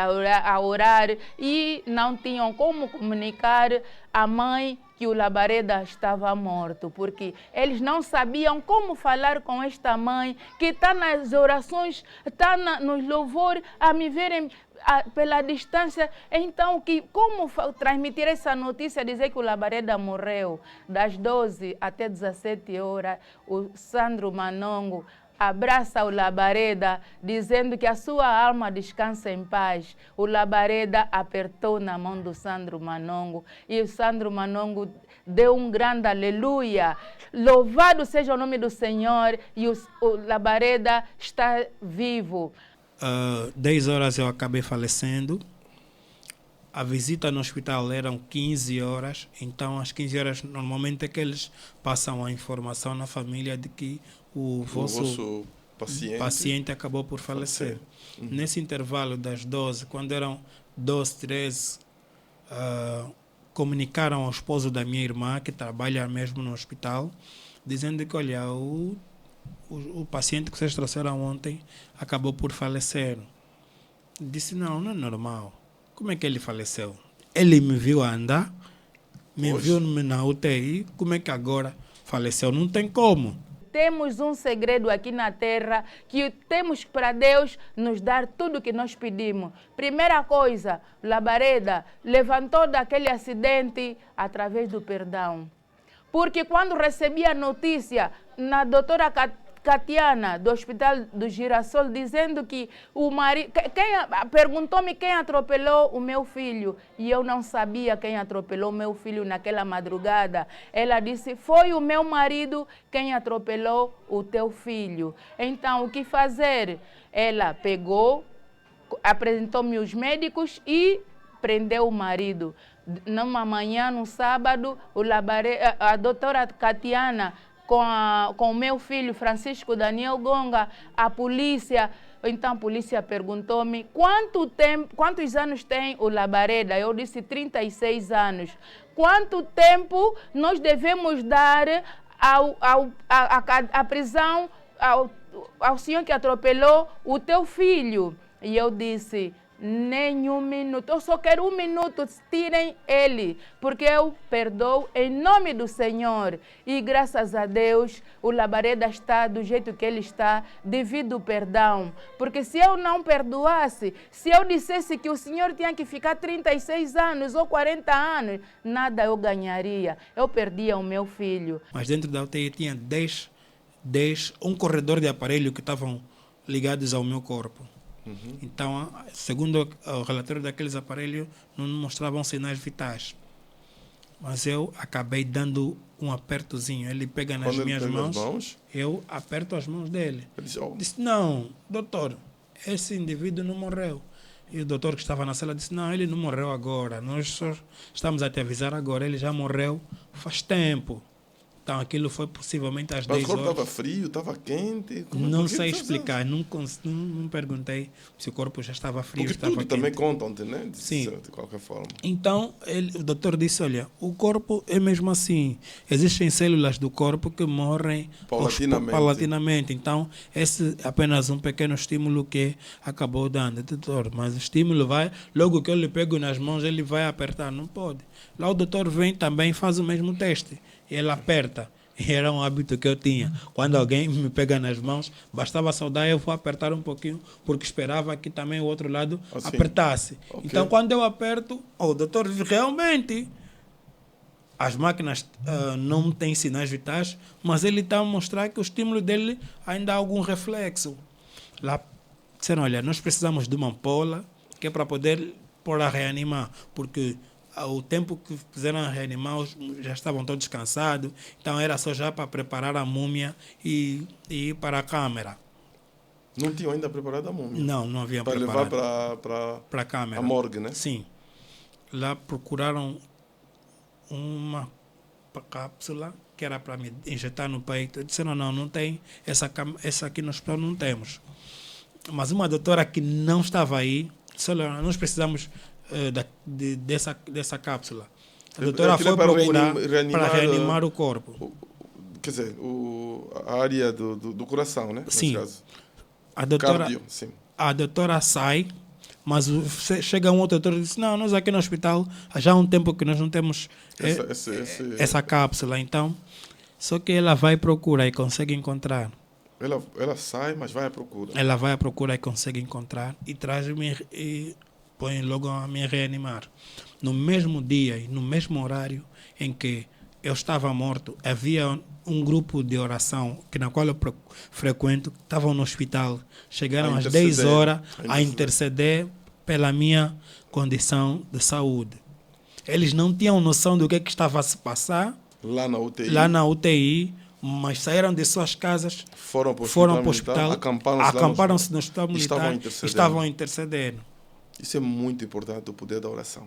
e não tinham como comunicar à mãe que o Labareda estava morto, porque eles não sabiam como falar com esta mãe que está nas orações, está nos louvores, a me verem pela distância. Então, como transmitir essa notícia, dizer que o Labareda morreu? Das 12 até 17 horas, o Sandro Manongo abraça o Labareda, dizendo que a sua alma descansa em paz. O Labareda apertou na mão do Sandro Manongo e o Sandro Manongo deu um grande aleluia. Louvado seja o nome do Senhor, e o Labareda está vivo. 10 horas eu acabei falecendo. A visita no hospital eram 15 horas, então às 15 horas normalmente é que eles passam a informação na família de que o vosso paciente acabou por falecer. Nesse intervalo das 12, quando eram 12, 13, comunicaram ao esposo da minha irmã, que trabalha mesmo no hospital, dizendo que, olha, o paciente que vocês trouxeram ontem acabou por falecer. Disse, não é normal. Como é que ele faleceu? Ele me viu andar, me viu na UTI, como é que agora faleceu? Não tem como. Temos um segredo aqui na terra, que temos para Deus nos dar tudo o que nós pedimos. Primeira coisa, Labareda levantou daquele acidente através do perdão. Porque quando recebi a notícia na doutora Catiana, do Hospital do Girassol, dizendo que o marido... Perguntou-me quem atropelou o meu filho. E eu não sabia quem atropelou o meu filho naquela madrugada. Ela disse, foi o meu marido quem atropelou o teu filho. Então, o que fazer? Ela pegou, apresentou-me os médicos e prendeu o marido. Numa manhã, no sábado, a doutora Catiana, com o meu filho Francisco Daniel Gonga, a polícia. Então a polícia perguntou-me quantos anos tem o Labareda. Eu disse 36 anos. Quanto tempo nós devemos dar a prisão ao senhor que atropelou o teu filho? E eu disse, nem um minuto, eu só quero um minuto, tirem ele, porque eu perdoo em nome do Senhor. E graças a Deus, o Labareda está do jeito que ele está, devido ao perdão. Porque se eu não perdoasse, se eu dissesse que o Senhor tinha que ficar 36 anos ou 40 anos, nada eu ganharia. Eu perdia o meu filho. Mas dentro da UTI tinha 10 um corredor de aparelho que estavam ligados ao meu corpo. Então, segundo o relatório daqueles aparelhos, não mostravam sinais vitais. Mas eu acabei dando um apertozinho. Ele pega nas minhas mãos, eu aperto as mãos dele. Disse, não, doutor, esse indivíduo não morreu. E o doutor que estava na sala disse, não, ele não morreu agora. Nós só estamos a te avisar agora, ele já morreu Faz tempo. Então aquilo foi possivelmente às 10 horas. Mas o corpo estava frio, estava quente? Não sei explicar, não perguntei se o corpo já estava frio ou estava tudo quente. Também contam, né? Sim. De qualquer forma. Então o doutor disse, olha, o corpo é mesmo assim. Existem células do corpo que morrem paulatinamente. Então esse é apenas um pequeno estímulo que acabou dando. Doutor, mas o estímulo vai, logo que eu lhe pego nas mãos, ele vai apertar. Não pode. Lá o doutor vem também faz o mesmo teste. Ele aperta. E era um hábito que eu tinha. Quando alguém me pega nas mãos, bastava saudar, eu vou apertar um pouquinho, porque esperava que também o outro lado apertasse. Okay. Então, quando eu aperto, o doutor realmente, as máquinas não têm sinais vitais, mas ele está a mostrar que o estímulo dele ainda há algum reflexo. Lá, disseram, olha, nós precisamos de uma ampola, que é para poder pôr a reanimar, porque o tempo que fizeram reanimar já estavam todos cansados, então era só já para preparar a múmia e ir para a câmara. Não tinham ainda preparado a múmia? Não haviam preparado. Para levar para a câmara. A morgue, né? Sim. Lá procuraram uma cápsula que era para me injetar no peito. Disseram, não tem, essa aqui no hospital não temos. Mas uma doutora que não estava aí disse, olha, nós precisamos dessa cápsula. A doutora foi procurar para reanimar o corpo. Quer dizer, a área do coração, né? Sim. Caso. A doutora sai, mas chega um outro doutor e diz, não, nós aqui no hospital já há um tempo que nós não temos essa cápsula. Então, só que ela vai procurar e consegue encontrar. Ela sai, mas vai à procura. Ela vai à procura e consegue encontrar e traz-me e põe logo a me reanimar. No mesmo dia e no mesmo horário em que eu estava morto, havia um grupo de oração na qual eu frequento, estavam no hospital. Chegaram às 10 horas a interceder pela minha condição de saúde. Eles não tinham noção do que estava a se passar lá na UTI, mas saíram de suas casas, foram para o hospital, acamparam-se no hospital militar e estavam intercedendo. Isso é muito importante, o poder da oração.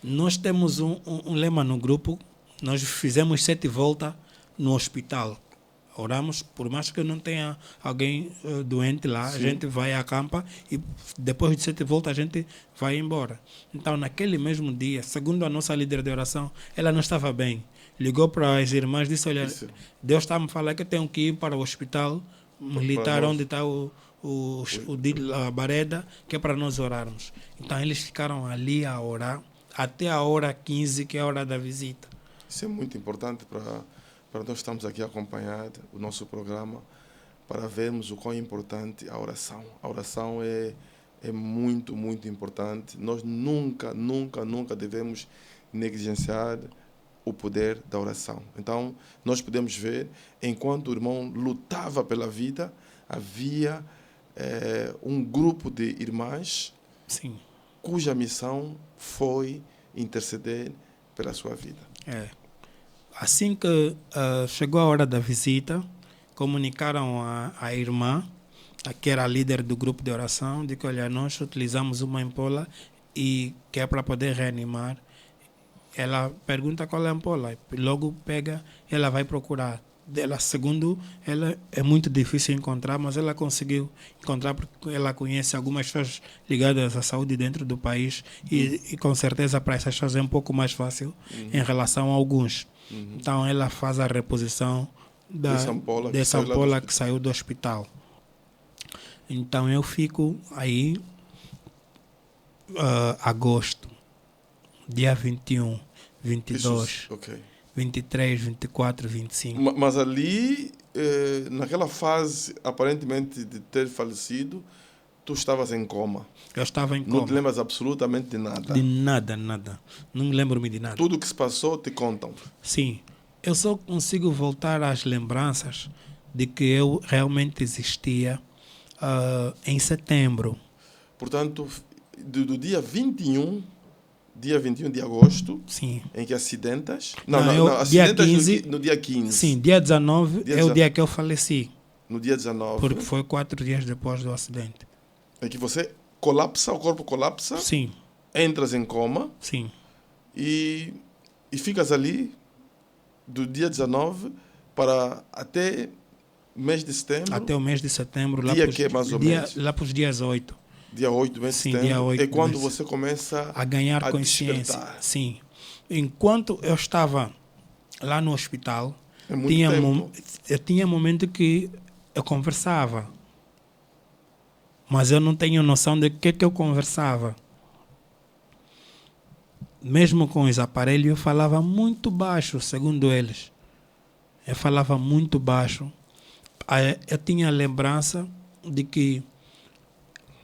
Nós temos um lema no grupo, nós fizemos 7 voltas no hospital. Oramos, por mais que não tenha alguém doente lá, sim, a gente vai à campa e depois de 7 voltas a gente vai embora. Então, naquele mesmo dia, segundo a nossa líder de oração, ela não estava bem. Ligou para as irmãs e disse, olha, Deus está a me falar que eu tenho que ir para o hospital militar onde está a Bareda, que é para nós orarmos. Então eles ficaram ali a orar até a hora 15, que é a hora da visita. Isso é muito importante para nós estamos aqui a acompanhar o nosso programa, para vermos o quão é importante a oração. A oração é muito, muito importante. Nós nunca devemos negligenciar o poder da oração. Então, nós podemos ver, enquanto o irmão lutava pela vida, havia um grupo de irmãs, sim, cuja missão foi interceder pela sua vida. Assim que chegou a hora da visita, comunicaram à irmã, que era a líder do grupo de oração, de que, olha, nós utilizamos uma ampola e que é para poder reanimar. Ela pergunta qual é a ampola, logo pega, ela vai procurar. Ela, segundo ela, é muito difícil encontrar, mas ela conseguiu encontrar porque ela conhece algumas pessoas ligadas à saúde dentro do país e com certeza para essas pessoas é um pouco mais fácil em relação a alguns. Então ela faz a reposição dessa ampola que saiu do hospital. Então eu fico aí agosto, dia 21, 22, 23, 24, 25. Mas ali, naquela fase, aparentemente de ter falecido, tu estavas em coma. Eu estava em coma. Não te lembras absolutamente de nada? De nada. Não lembro-me de nada. Tudo o que se passou te contam? Sim. Eu só consigo voltar às lembranças de que eu realmente existia em setembro. Portanto, do dia 21 de agosto, sim, em que acidentas? Dia 15, no dia 15. Sim, dia 19 o dia que eu faleci. No dia 19. Porque foi 4 dias depois do acidente. Em que você colapsa, o corpo colapsa? Sim. Entras em coma? Sim. E ficas ali do dia 19 para até mês de setembro? Até o mês de setembro. Dia que mais ou menos? Lá para os dias 8. Dia 8 do mês de setembro? Dia 8 é quando você começa a ganhar consciência. Despertar. Sim. Enquanto eu estava lá no hospital, eu tinha momento que eu conversava. Mas eu não tenho noção de que eu conversava. Mesmo com os aparelhos, eu falava muito baixo, segundo eles. Eu falava muito baixo. Eu tinha a lembrança de que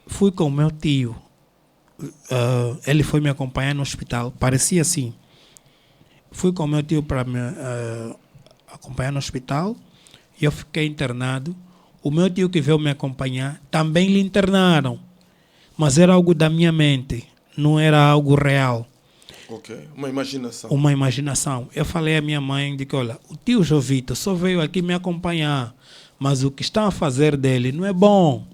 fui com o meu tio. Ele foi me acompanhar no hospital. Parecia assim. Fui com o meu tio para me acompanhar no hospital e eu fiquei internado. O meu tio que veio me acompanhar também lhe internaram. Mas era algo da minha mente, não era algo real. Ok, uma imaginação. Uma imaginação. Eu falei à minha mãe de que, olha, o tio Jovito só veio aqui me acompanhar, mas o que estão a fazer dele não é bom.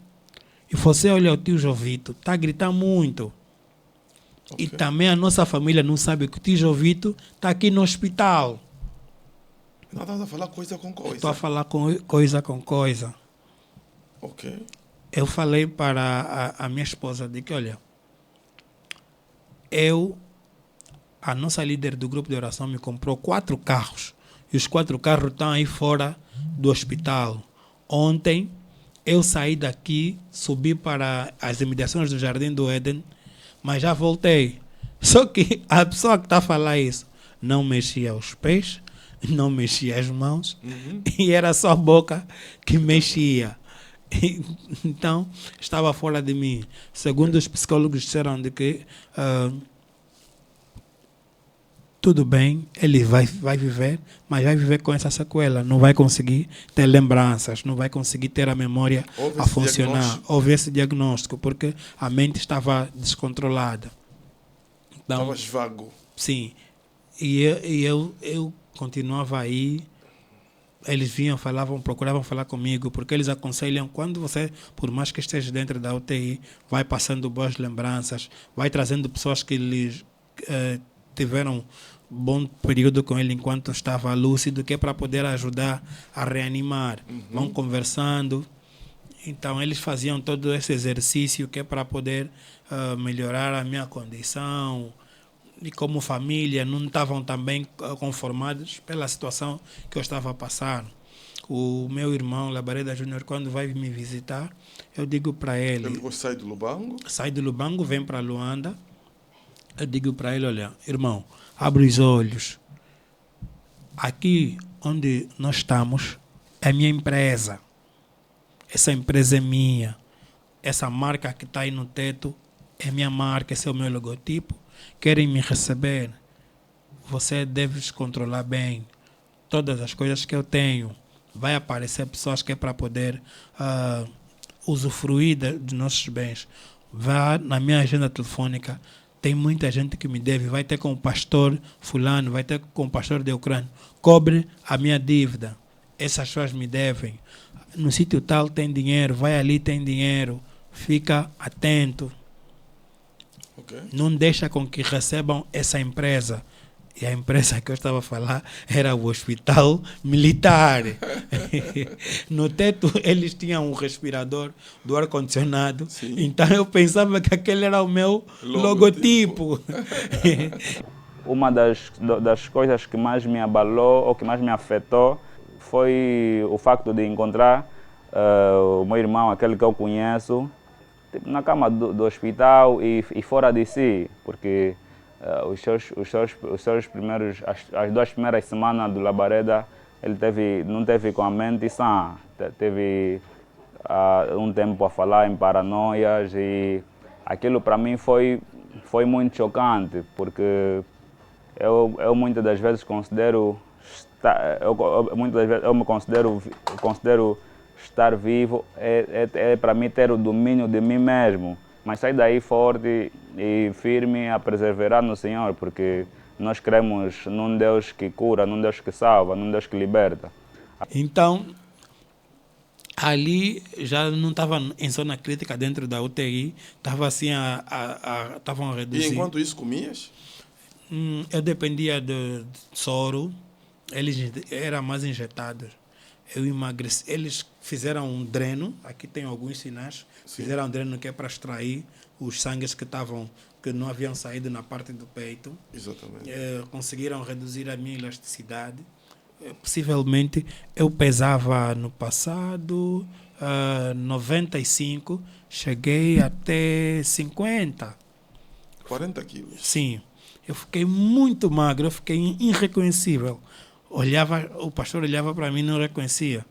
E você olha o tio Jovito, está a gritar muito. Okay. E também a nossa família não sabe que o tio Jovito está aqui no hospital. Não estás a falar coisa com coisa. Estou a falar coisa com coisa. Ok. Eu falei para a minha esposa de que, olha, a nossa líder do grupo de oração me comprou 4 carros. E os 4 carros estão aí fora do hospital. Ontem, eu saí daqui, subi para as imediações do Jardim do Éden, mas já voltei. Só que a pessoa que está a falar isso não mexia os pés, não mexia as mãos, e era só a boca que mexia. Então, estava fora de mim. Segundo os psicólogos disseram de que tudo bem, ele vai viver, mas vai viver com essa sequela. Não vai conseguir ter lembranças, não vai conseguir ter a memória a funcionar. Houve esse diagnóstico, porque a mente estava descontrolada. Então, estava vago. Sim. E eu continuava aí. Eles vinham, procuravam falar comigo, porque eles aconselham, quando você, por mais que esteja dentro da UTI, vai passando boas lembranças, vai trazendo pessoas que lhes tiveram bom período com ele enquanto estava lúcido, que é para poder ajudar a reanimar. Vão conversando. Então, eles faziam todo esse exercício que é para poder melhorar a minha condição. E como família, não estavam também conformados pela situação que eu estava passando. O meu irmão, Labareda Júnior, quando vai me visitar, eu digo para ele... Ele sai do Lubango? Sai do Lubango, vem para Luanda. Eu digo para ele, olha, irmão, abre os olhos. Aqui onde nós estamos é minha empresa. Essa empresa é minha. Essa marca que está aí no teto é minha marca, esse é o meu logotipo. Querem me receber, você deve se controlar bem. Todas as coisas que eu tenho, vai aparecer pessoas que é para poder usufruir de nossos bens. Vá na minha agenda telefônica, tem muita gente que me deve. Vai ter com o pastor fulano, vai ter com o pastor de Ucrânia. Cobre a minha dívida. Essas pessoas me devem. No sítio tal tem dinheiro, vai ali tem dinheiro. Fica atento. Okay. Não deixa com que recebam essa empresa. E a empresa que eu estava a falar era o hospital militar. No teto eles tinham um respirador do ar-condicionado. Então eu pensava que aquele era o meu logotipo. Uma das coisas que mais me abalou ou que mais me afetou foi o facto de encontrar o meu irmão, aquele que eu conheço, na cama do hospital e fora de si, porque as 2 primeiras semanas do Labareda ele não teve com a mente sã, teve um tempo a falar em paranoias, e aquilo para mim foi muito chocante, porque eu muitas das vezes eu me considero estar vivo é para mim ter o domínio de mim mesmo, mas sair daí forte e firme a perseverar no Senhor, porque nós cremos num Deus que cura, num Deus que salva, num Deus que liberta. Então, ali já não estava em zona crítica dentro da UTI, estava assim, estavam a reduzir. E enquanto isso comias? Eu dependia de soro, eles eram mais injetados. Eu emagreci. Eles fizeram um dreno, aqui tem alguns sinais, fizeram um dreno que é para extrair os sangues que não haviam saído na parte do peito. Exatamente. Conseguiram reduzir a minha elasticidade. Possivelmente, eu pesava no passado 95, cheguei até 50. 40 quilos? Sim. Eu fiquei muito magro, eu fiquei irreconhecível. O pastor olhava para mim e não reconhecia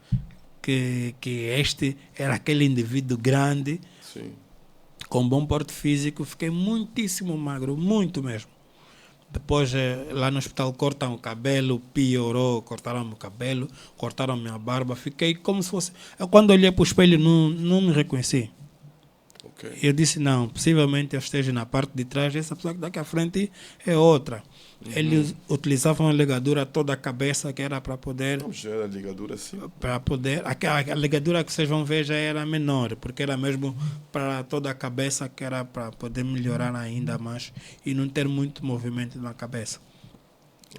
que este era aquele indivíduo grande, sim, com bom porte físico. Fiquei muitíssimo magro, muito mesmo. Depois, lá no hospital, cortam o cabelo, piorou, cortaram o cabelo, cortaram minha barba. Fiquei como se fosse... Eu, quando olhei para o espelho, não me reconheci. Okay. Eu disse, não, possivelmente eu esteja na parte de trás, essa pessoa que daqui à frente é outra. Eles utilizavam a ligadura toda a cabeça, que era para poder... Não, já era ligadura assim? Para poder... A ligadura que vocês vão ver já era menor, porque era mesmo para toda a cabeça, que era para poder melhorar ainda mais e não ter muito movimento na cabeça.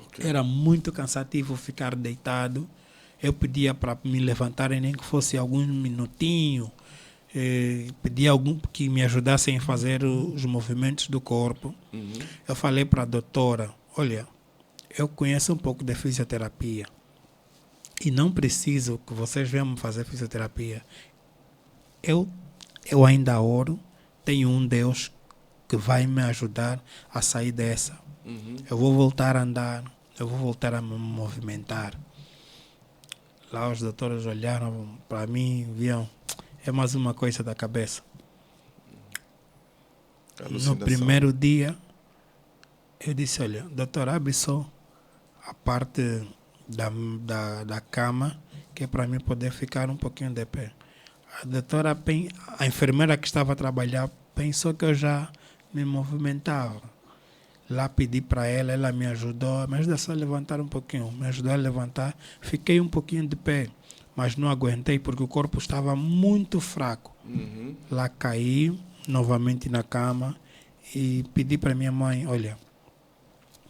Okay. Era muito cansativo ficar deitado. Eu pedia para me levantarem, nem que fosse alguns minutinhos. Pedi algum que me ajudassem a fazer os movimentos do corpo. Eu falei para a doutora, olha, eu conheço um pouco de fisioterapia e não preciso que vocês venham fazer fisioterapia. Eu ainda oro, tenho um Deus que vai me ajudar a sair dessa. Eu vou voltar a andar, eu vou voltar a me movimentar. Lá os doutores olharam para mim, viam, é mais uma coisa da cabeça. No primeiro dia, eu disse, olha, doutor, abre só a parte da cama, que é para mim poder ficar um pouquinho de pé. A doutora, a enfermeira que estava a trabalhar, pensou que eu já me movimentava. Lá pedi para ela me ajudou, me ajudou só a levantar um pouquinho, me ajudou a levantar, fiquei um pouquinho de pé. Mas não aguentei porque o corpo estava muito fraco. Lá caí novamente na cama e pedi para minha mãe, olha,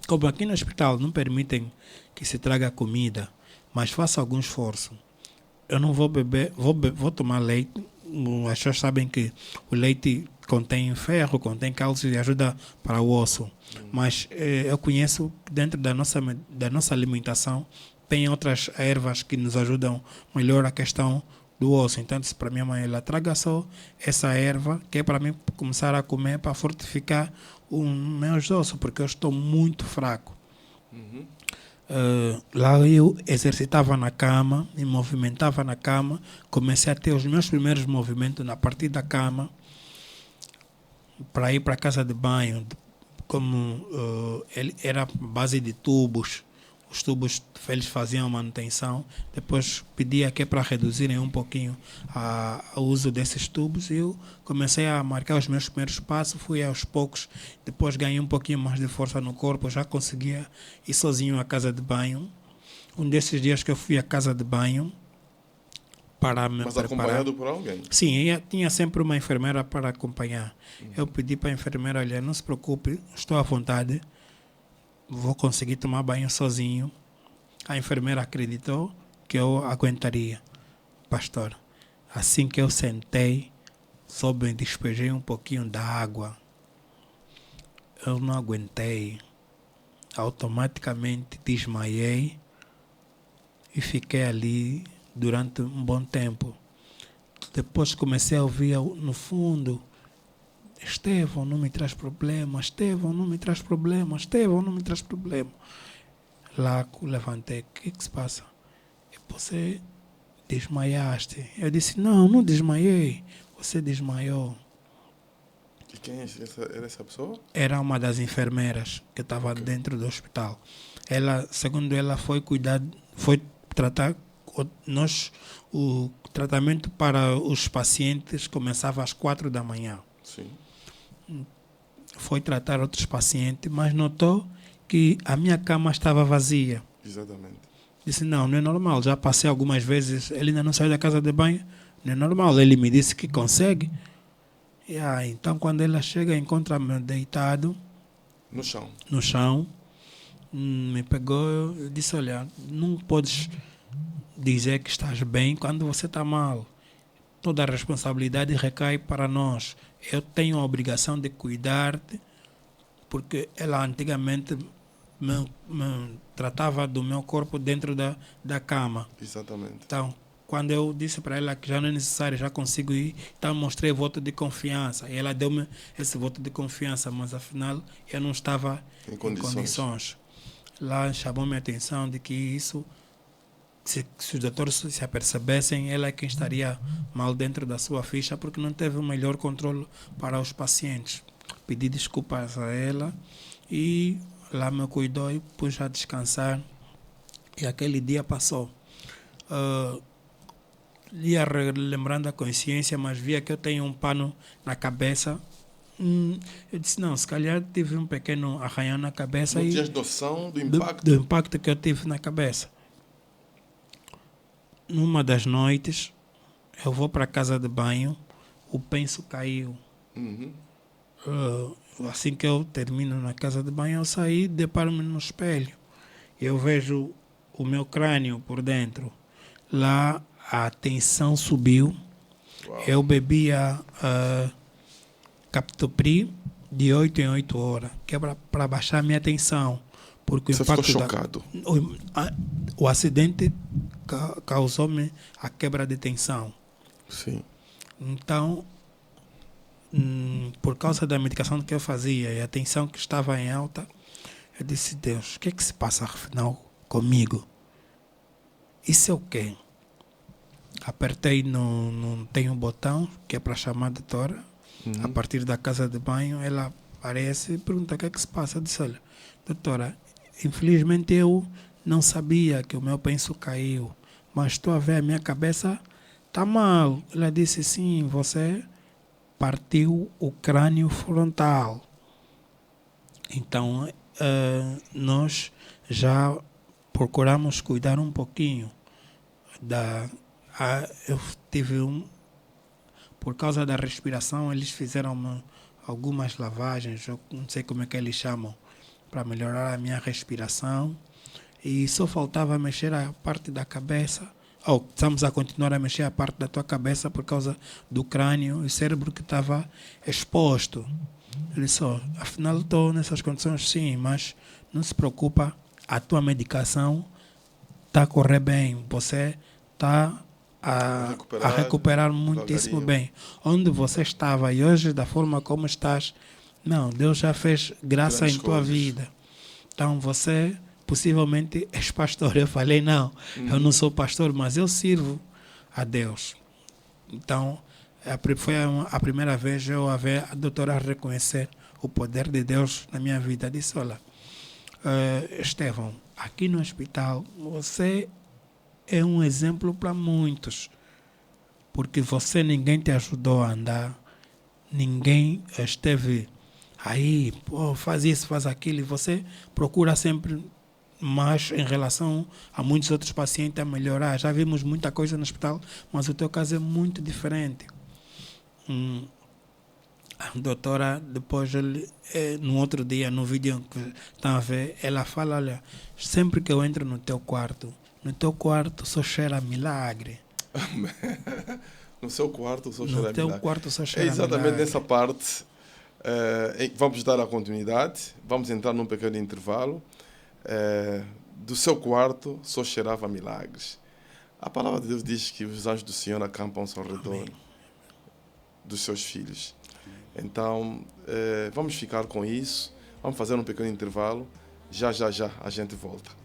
como aqui no hospital não permitem que se traga comida, mas faça algum esforço. Eu não vou beber, vou tomar leite. As pessoas sabem que o leite contém ferro, contém cálcio e ajuda para o osso. Mas eu conheço que dentro da nossa alimentação tem outras ervas que nos ajudam melhor a questão do osso. Então, disse para minha mãe, ela traga só essa erva, que é para mim começar a comer para fortificar os meus ossos, porque eu estou muito fraco. Lá eu exercitava na cama, me movimentava na cama, comecei a ter os meus primeiros movimentos a partir da cama, para ir para a casa de banho, como ele era base de tubos. Os tubos eles faziam a manutenção, depois pedia que é para reduzirem um pouquinho o uso desses tubos. Eu comecei a marcar os meus primeiros passos, fui aos poucos, depois ganhei um pouquinho mais de força no corpo, já conseguia ir sozinho à casa de banho. Um desses dias que eu fui à casa de banho para me preparar. Acompanhado por alguém? Sim, tinha sempre uma enfermeira para acompanhar. Eu pedi para a enfermeira, olha, não se preocupe, estou à vontade, vou conseguir tomar banho sozinho. A enfermeira acreditou que eu aguentaria. Pastor, assim que eu sentei, só me despejei um pouquinho da água. Eu não aguentei. Automaticamente desmaiei e fiquei ali durante um bom tempo. Depois comecei a ouvir no fundo, Estevão, não me traz problema, Estevão, não me traz problema, Estevão, não me traz problema. Lá levantei, o que se passa? Você desmaiaste. Eu disse, não desmaiei, você desmaiou. E quem era essa pessoa? Era uma das enfermeiras que estava dentro do hospital. Ela, segundo ela, foi tratar, o tratamento para os pacientes começava às 4 da manhã. Sim. Foi tratar outros pacientes, mas notou que a minha cama estava vazia. Exatamente. Disse, não é normal, já passei algumas vezes, ele ainda não saiu da casa de banho, não é normal, ele me disse que consegue. Então quando ela chega, encontra-me deitado no chão, me pegou e disse, olha, não podes dizer que estás bem quando você está mal. Toda a responsabilidade recai para nós. Eu tenho a obrigação de cuidar-te, porque ela antigamente me tratava do meu corpo dentro da cama. Exatamente. Então, quando eu disse para ela que já não é necessário, já consigo ir, então mostrei voto de confiança. E ela deu-me esse voto de confiança, mas afinal eu não estava em condições. Lá chamou-me a atenção de que isso, se os doutores se apercebessem, ela é quem estaria mal dentro da sua ficha, porque não teve o melhor controle para os pacientes. Pedi desculpas a ela e lá me cuidou e pus a descansar. E aquele dia passou. Ia lembrando a consciência, mas via que eu tenho um pano na cabeça. Eu disse, não, se calhar tive um pequeno arranhão na cabeça. Não tinhas noção do impacto? Do impacto que eu tive na cabeça. Numa das noites, eu vou para a casa de banho, o penso caiu. Assim que eu termino na casa de banho, eu saí, deparo-me no espelho. Eu vejo o meu crânio por dentro. Lá a tensão subiu. Uau. Eu bebia Captopril de 8 em 8 horas, que é para baixar a minha tensão. Porque você ficou chocado? O acidente causou-me a quebra de tensão. Sim. Então, por causa da medicação que eu fazia e a tensão que estava em alta, eu disse, Deus, o que é que se passa afinal comigo? Isso é o quê? Apertei tem um botão que é para chamar a doutora. A partir da casa de banho, ela aparece e pergunta o que é que se passa. Eu disse, olha, doutora, infelizmente eu não sabia que o meu penso caiu, mas estou a ver, a minha cabeça está mal. Ela disse, sim, você partiu o crânio frontal. Então, nós já procuramos cuidar um pouquinho eu tive por causa da respiração, eles fizeram algumas lavagens, eu não sei como é que eles chamam, para melhorar a minha respiração, e só faltava mexer a parte da cabeça. Estamos a continuar a mexer a parte da tua cabeça por causa do crânio e cérebro que estava exposto. Ele disse, afinal estou nessas condições, sim, mas não se preocupa, a tua medicação está a correr bem, você está a recuperar muitíssimo bem. Onde você estava e hoje, da forma como estás, não, Deus já fez graça em tua vida. Então você possivelmente és pastor. Eu falei, não, eu não sou pastor, mas eu sirvo a Deus. Então, foi a primeira vez eu a ver a doutora reconhecer o poder de Deus na minha vida. Disse, olha, Estevão, aqui no hospital, você é um exemplo para muitos, porque ninguém te ajudou a andar, ninguém esteve aí, faz isso, faz aquilo, e você procura sempre mais em relação a muitos outros pacientes a melhorar. Já vimos muita coisa no hospital, mas o teu caso é muito diferente. A doutora, depois, no outro dia, no vídeo que estão a ver, ela fala, olha, sempre que eu entro no teu quarto só cheira milagre. No seu quarto só cheira milagre. No teu quarto só cheira milagre. Exatamente nessa parte. Vamos dar a continuidade. Vamos entrar num pequeno intervalo. Do seu quarto só cheirava milagres. A palavra de Deus diz que os anjos do Senhor acampam-se ao redor dos seus filhos. Então, vamos ficar com isso. Vamos fazer um pequeno intervalo. Já a gente volta.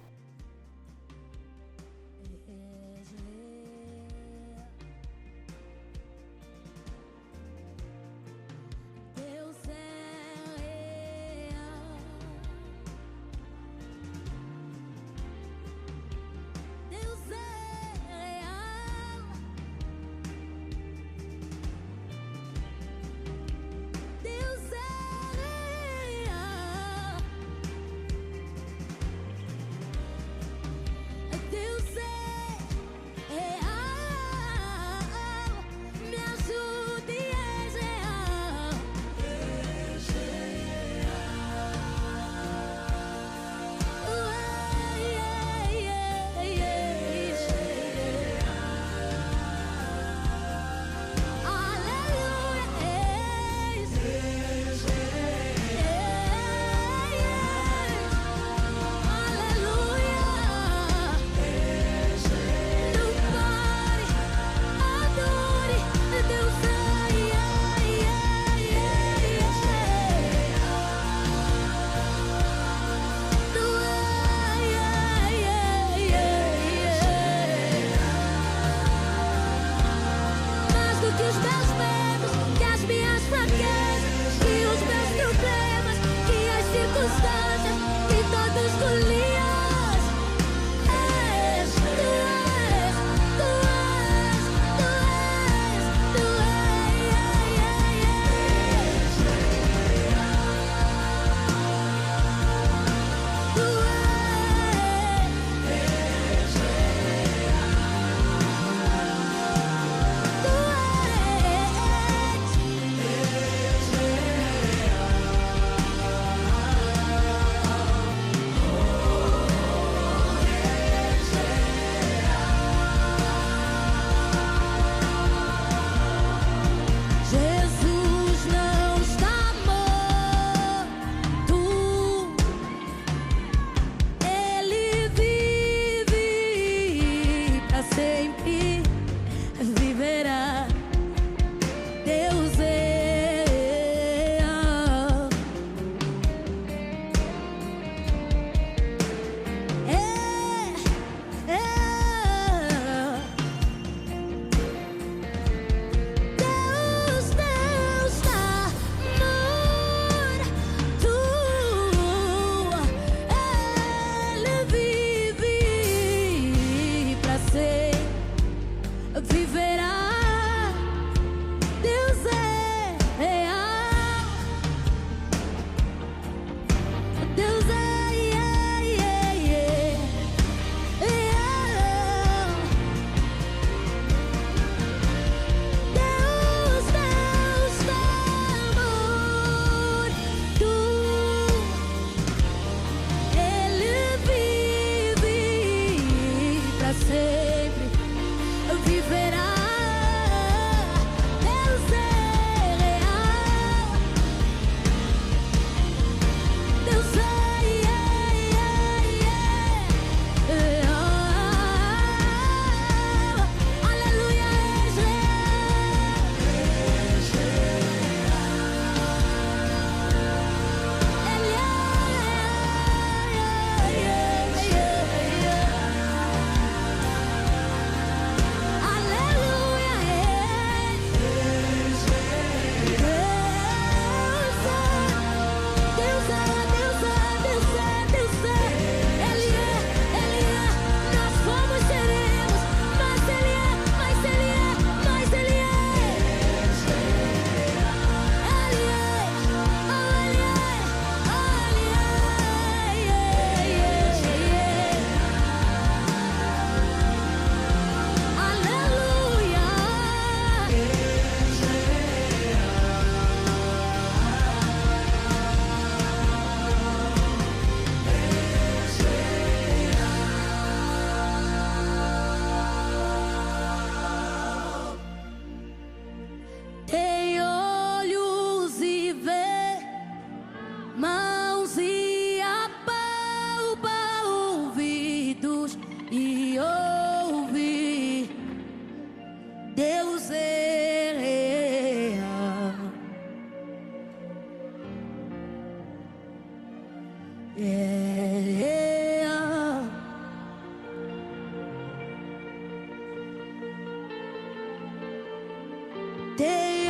Tem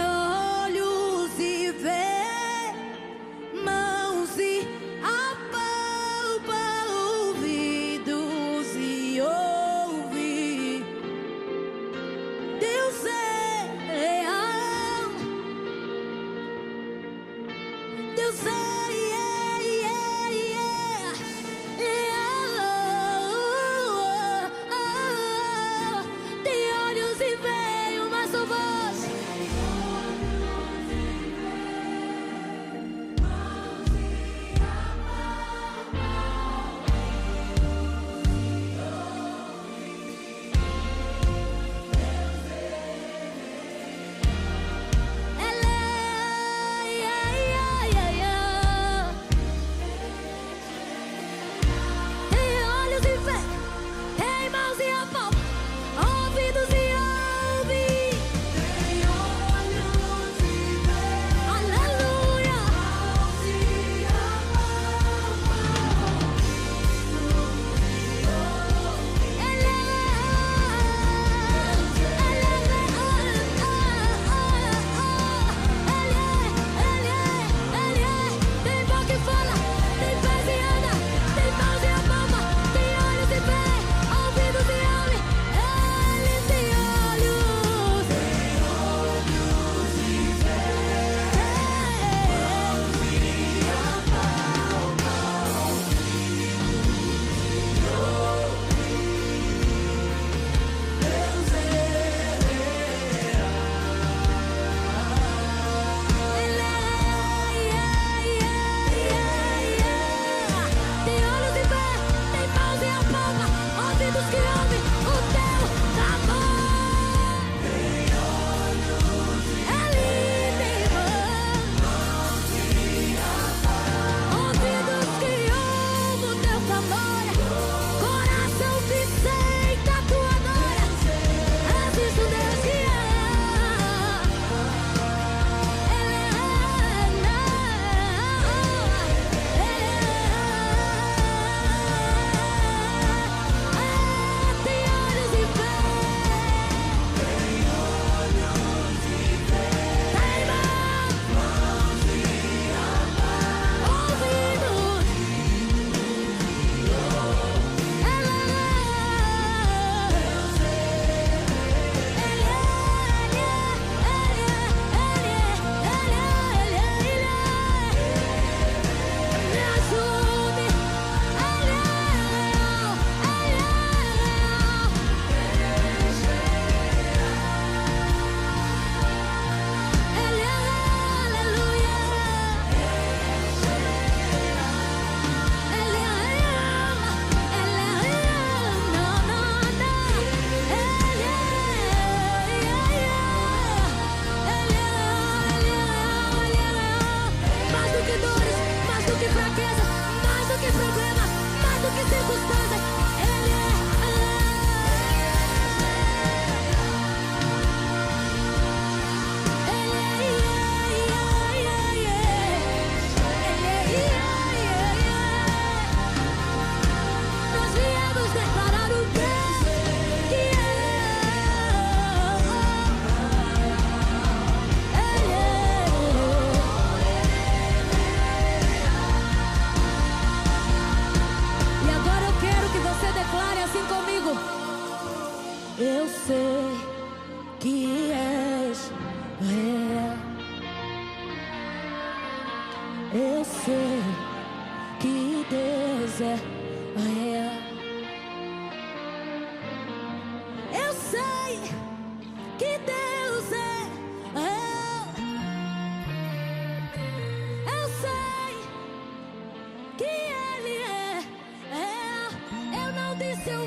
olhos e vê, mãos e apalpa, ouvidos e ouve. Deus é real. Deus é tem olhos e vê uma só voz. Eu sei que és real. Eu sei que Deus é real. Eu sei que Deus é real. Eu sei que Ele é real. Eu não disse